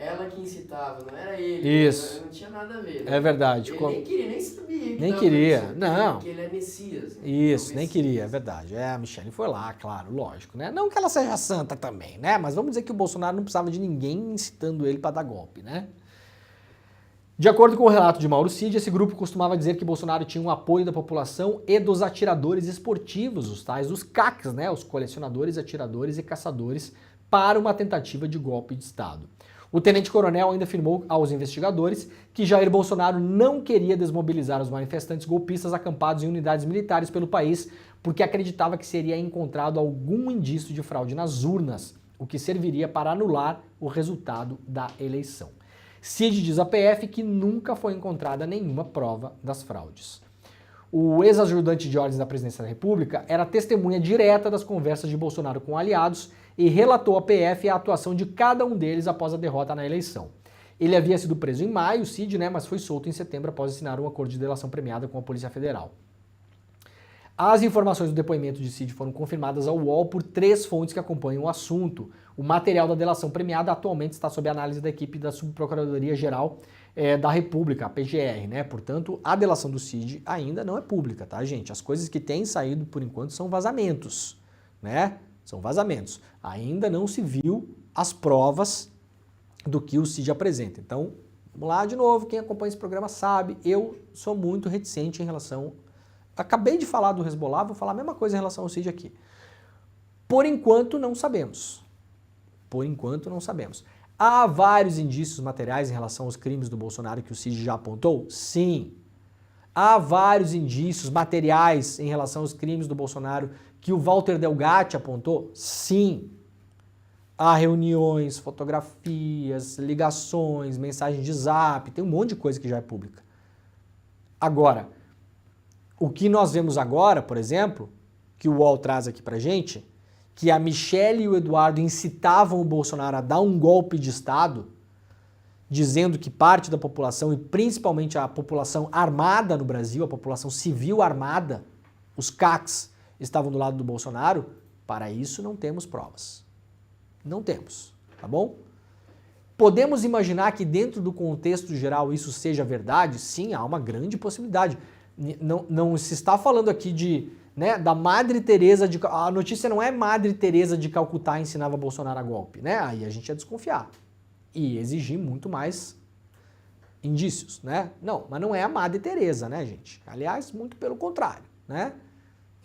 Ela que incitava, não era ele. Isso. Não tinha nada a ver. Né? É verdade. Ele nem queria, nem sabia. Nem queria, não. Porque ele é Messias. Né? Isso, nem queria, é verdade. A Michele foi lá, claro, lógico, né? Não que ela seja santa também, né? Mas vamos dizer que o Bolsonaro não precisava de ninguém incitando ele para dar golpe, né? De acordo com o relato de Mauro Cid, esse grupo costumava dizer que Bolsonaro tinha um apoio da população e dos atiradores esportivos, os tais dos CACs, né? Os colecionadores, atiradores e caçadores, para uma tentativa de golpe de Estado. O tenente-coronel ainda afirmou aos investigadores que Jair Bolsonaro não queria desmobilizar os manifestantes golpistas acampados em unidades militares pelo país porque acreditava que seria encontrado algum indício de fraude nas urnas, o que serviria para anular o resultado da eleição. Cid diz à PF que nunca foi encontrada nenhuma prova das fraudes. O ex-ajudante de ordens da presidência da República era testemunha direta das conversas de Bolsonaro com aliados e relatou à PF a atuação de cada um deles após a derrota na eleição. Ele havia sido preso em maio, Cid, né, mas foi solto em setembro após assinar um acordo de delação premiada com a Polícia Federal. As informações do depoimento de Cid foram confirmadas ao UOL por 3 fontes que acompanham o assunto. O material da delação premiada atualmente está sob análise da equipe da Subprocuradoria-Geral da República, a PGR, né? Portanto, a delação do Cid ainda não é pública, tá, gente? As coisas que têm saído, por enquanto, são vazamentos, né? São vazamentos. Ainda não se viu as provas do que o Cid apresenta. Então, vamos lá de novo, quem acompanha esse programa sabe, eu sou muito reticente em relação... Acabei de falar do Hezbollah, vou falar a mesma coisa em relação ao Cid aqui. Por enquanto, não sabemos. Por enquanto, não sabemos. Há vários indícios materiais em relação aos crimes do Bolsonaro que o Cid já apontou? Sim. Há vários indícios materiais em relação aos crimes do Bolsonaro que o Walter Delgatti apontou? Sim. Há reuniões, fotografias, ligações, mensagens de zap, tem um monte de coisa que já é pública. Agora, o que nós vemos agora, por exemplo, que o UOL traz aqui pra gente, que a Michele e o Eduardo incitavam o Bolsonaro a dar um golpe de Estado, dizendo que parte da população, e principalmente a população armada no Brasil, a população civil armada, os CACs, estavam do lado do Bolsonaro, para isso não temos provas. Não temos, tá bom? Podemos imaginar que dentro do contexto geral isso seja verdade? Sim, há uma grande possibilidade. Não se está falando aqui de, né, da Madre Teresa de... A notícia não é Madre Teresa de Calcutá ensinava Bolsonaro a golpe, né? Aí a gente ia desconfiar e exigir muito mais indícios, né? Não, mas não é a Madre Teresa, né, gente? Aliás, muito pelo contrário, né?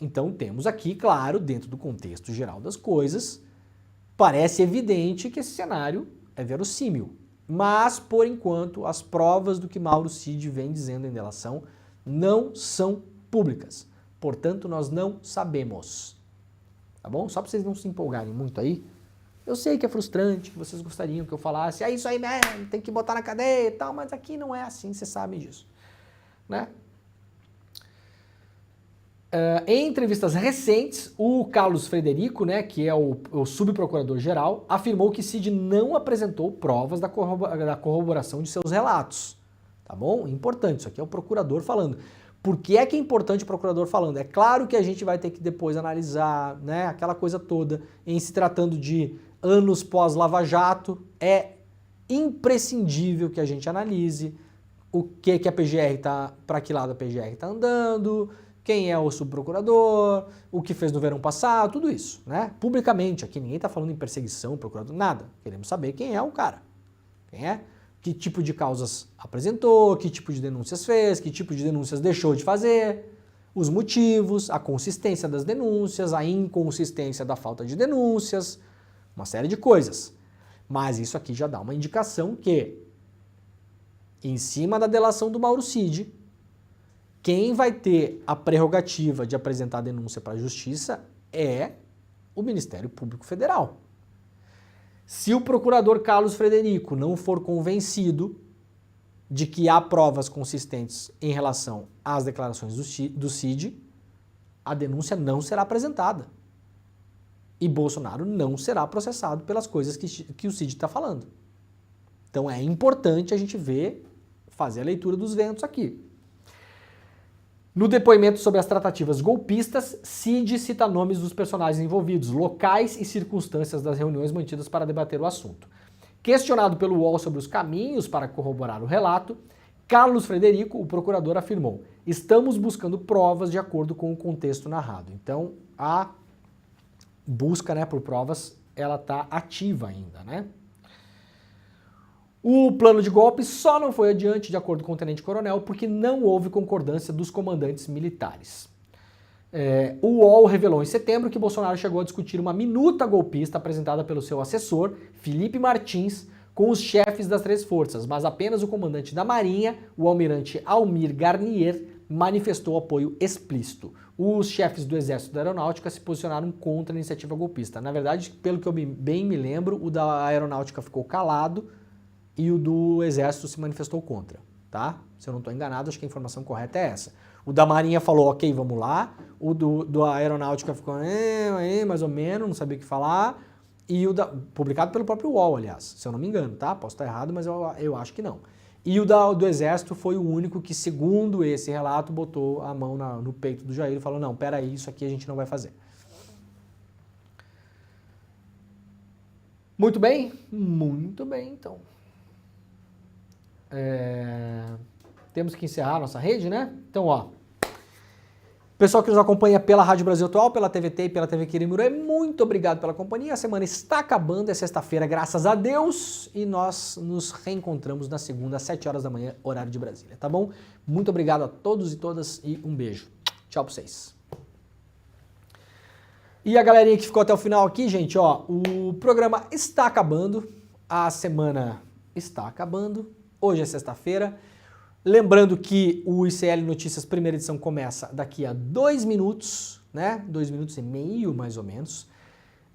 Então temos aqui, claro, dentro do contexto geral das coisas, parece evidente que esse cenário é verossímil. Mas, por enquanto, as provas do que Mauro Cid vem dizendo em delação não são públicas. Portanto, nós não sabemos. Tá bom? Só para vocês não se empolgarem muito aí. Eu sei que é frustrante, que vocês gostariam que eu falasse, é isso aí mesmo, tem que botar na cadeia e tal, mas aqui não é assim, vocês sabem disso. Né? Em entrevistas recentes, o Carlos Frederico, né, que é o subprocurador-geral, afirmou que Cid não apresentou provas da corroboração de seus relatos. Tá bom? Importante, isso aqui é o procurador falando. Por que é importante o procurador falando? É claro que a gente vai ter que depois analisar, né, aquela coisa toda, em se tratando de anos pós-Lava Jato, é imprescindível que a gente analise o que a PGR tá, para que lado a PGR está andando, quem é o subprocurador, o que fez no verão passado, tudo isso, né? Publicamente, aqui ninguém está falando em perseguição, procurador, nada. Queremos saber quem é o cara, quem é, que tipo de causas apresentou, que tipo de denúncias fez, que tipo de denúncias deixou de fazer, os motivos, a consistência das denúncias, a inconsistência da falta de denúncias, uma série de coisas. Mas isso aqui já dá uma indicação que, em cima da delação do Mauro Cid, quem vai ter a prerrogativa de apresentar a denúncia para a Justiça é o Ministério Público Federal. Se o procurador Carlos Frederico não for convencido de que há provas consistentes em relação às declarações do Cid, a denúncia não será apresentada. E Bolsonaro não será processado pelas coisas que o Cid está falando. Então é importante a gente fazer a leitura dos ventos aqui. No depoimento sobre as tratativas golpistas, Cid cita nomes dos personagens envolvidos, locais e circunstâncias das reuniões mantidas para debater o assunto. Questionado pelo UOL sobre os caminhos para corroborar o relato, Carlos Frederico, o procurador, afirmou: estamos buscando provas de acordo com o contexto narrado. Então, a busca, né, por provas, ela está ativa ainda, né? O plano de golpe só não foi adiante, de acordo com o tenente-coronel, porque não houve concordância dos comandantes militares. O UOL revelou em setembro que Bolsonaro chegou a discutir uma minuta golpista apresentada pelo seu assessor, Felipe Martins, com os chefes das três forças, mas apenas o comandante da Marinha, o almirante Almir Garnier, manifestou apoio explícito. Os chefes do Exército e da Aeronáutica se posicionaram contra a iniciativa golpista. Na verdade, pelo que eu bem me lembro, o da Aeronáutica ficou calado e o do Exército se manifestou contra, tá? Se eu não estou enganado, acho que a informação correta é essa. O da Marinha falou, ok, vamos lá. O do Aeronáutica ficou, mais ou menos, não sabia o que falar. E publicado pelo próprio UOL, aliás, se eu não me engano, tá? Posso estar errado, mas eu acho que não. E o do Exército foi o único que, segundo esse relato, botou a mão no peito do Jair e falou, não, peraí, isso aqui a gente não vai fazer. Muito bem, então. Temos que encerrar a nossa rede, né? Então, ó, pessoal que nos acompanha pela Rádio Brasil Atual, pela TVT e pela TV Quirimurê, muito obrigado pela companhia. A semana está acabando, é sexta-feira, graças a Deus, e nós nos reencontramos na segunda, às 7 horas da manhã, horário de Brasília, tá bom? Muito obrigado a todos e todas e um beijo. Tchau pra vocês. E a galerinha que ficou até o final aqui, gente, ó, o programa está acabando, a semana está acabando, hoje é sexta-feira. Lembrando que o ICL Notícias primeira edição começa daqui a 2 minutos, né? 2 minutos e meio, mais ou menos.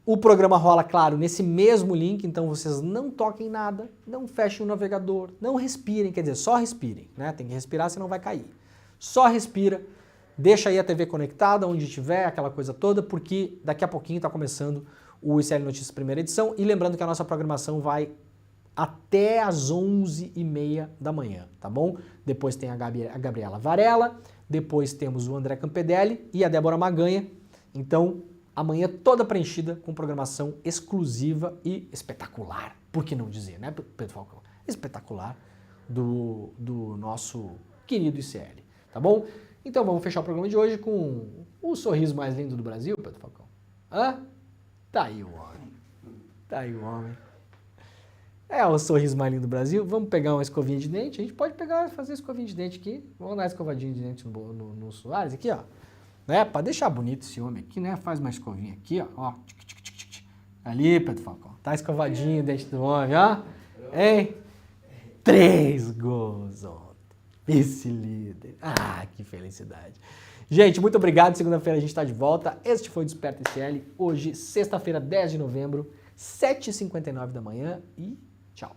O programa rola, claro, nesse mesmo link, então vocês não toquem nada, não fechem o navegador, não respirem, quer dizer, só respirem, né? Tem que respirar, senão vai cair. Só respira, deixa aí a TV conectada, onde estiver, aquela coisa toda, porque daqui a pouquinho está começando o ICL Notícias primeira edição. E lembrando que a nossa programação vai até às 11h30 da manhã, tá bom? Depois tem a Gabriela Varela, depois temos o André Campedelli e a Débora Maganha. Então, amanhã toda preenchida com programação exclusiva e espetacular, por que não dizer, né, Pedro Falcão? Espetacular do nosso querido ICL, tá bom? Então vamos fechar o programa de hoje com o sorriso mais lindo do Brasil, Pedro Falcão. Hã? Tá aí o homem. Tá aí o homem. É o sorriso mais lindo do Brasil. Vamos pegar uma escovinha de dente. A gente pode fazer escovinha de dente aqui. Vamos dar uma escovadinha de dente no Soares aqui, ó. Né? Para deixar bonito esse homem aqui, né? Faz uma escovinha aqui, ó. Ali, Pedro Falcão. Tá escovadinho o dente do homem, ó. Hein? 3 gols ontem. Vice-líder. Ah, que felicidade. Gente, muito obrigado. Segunda-feira a gente tá de volta. Este foi o Desperta ICL. Hoje, sexta-feira, 10 de novembro, 7h59 da manhã e tchau.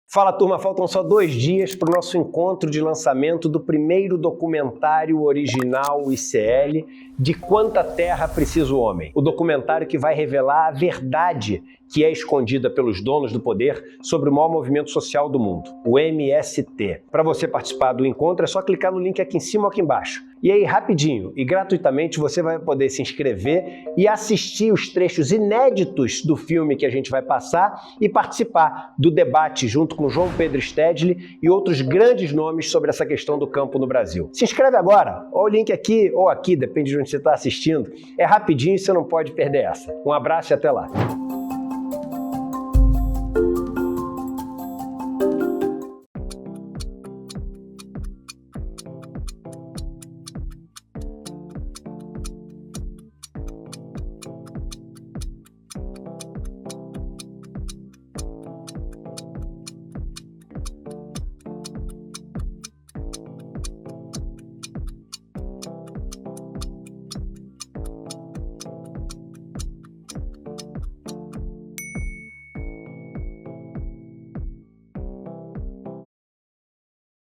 Fala, turma, faltam só 2 dias para o nosso encontro de lançamento do primeiro documentário original ICL, De Quanta Terra Precisa o Homem. O documentário que vai revelar a verdade que é escondida pelos donos do poder sobre o maior movimento social do mundo, o MST. Para você participar do encontro é só clicar no link aqui em cima ou aqui embaixo. E aí, rapidinho e gratuitamente, você vai poder se inscrever e assistir os trechos inéditos do filme que a gente vai passar e participar do debate junto com João Pedro Stedley e outros grandes nomes sobre essa questão do campo no Brasil. Se inscreve agora, ou o link aqui ou aqui, depende de onde você está assistindo. É rapidinho e você não pode perder essa. Um abraço e até lá.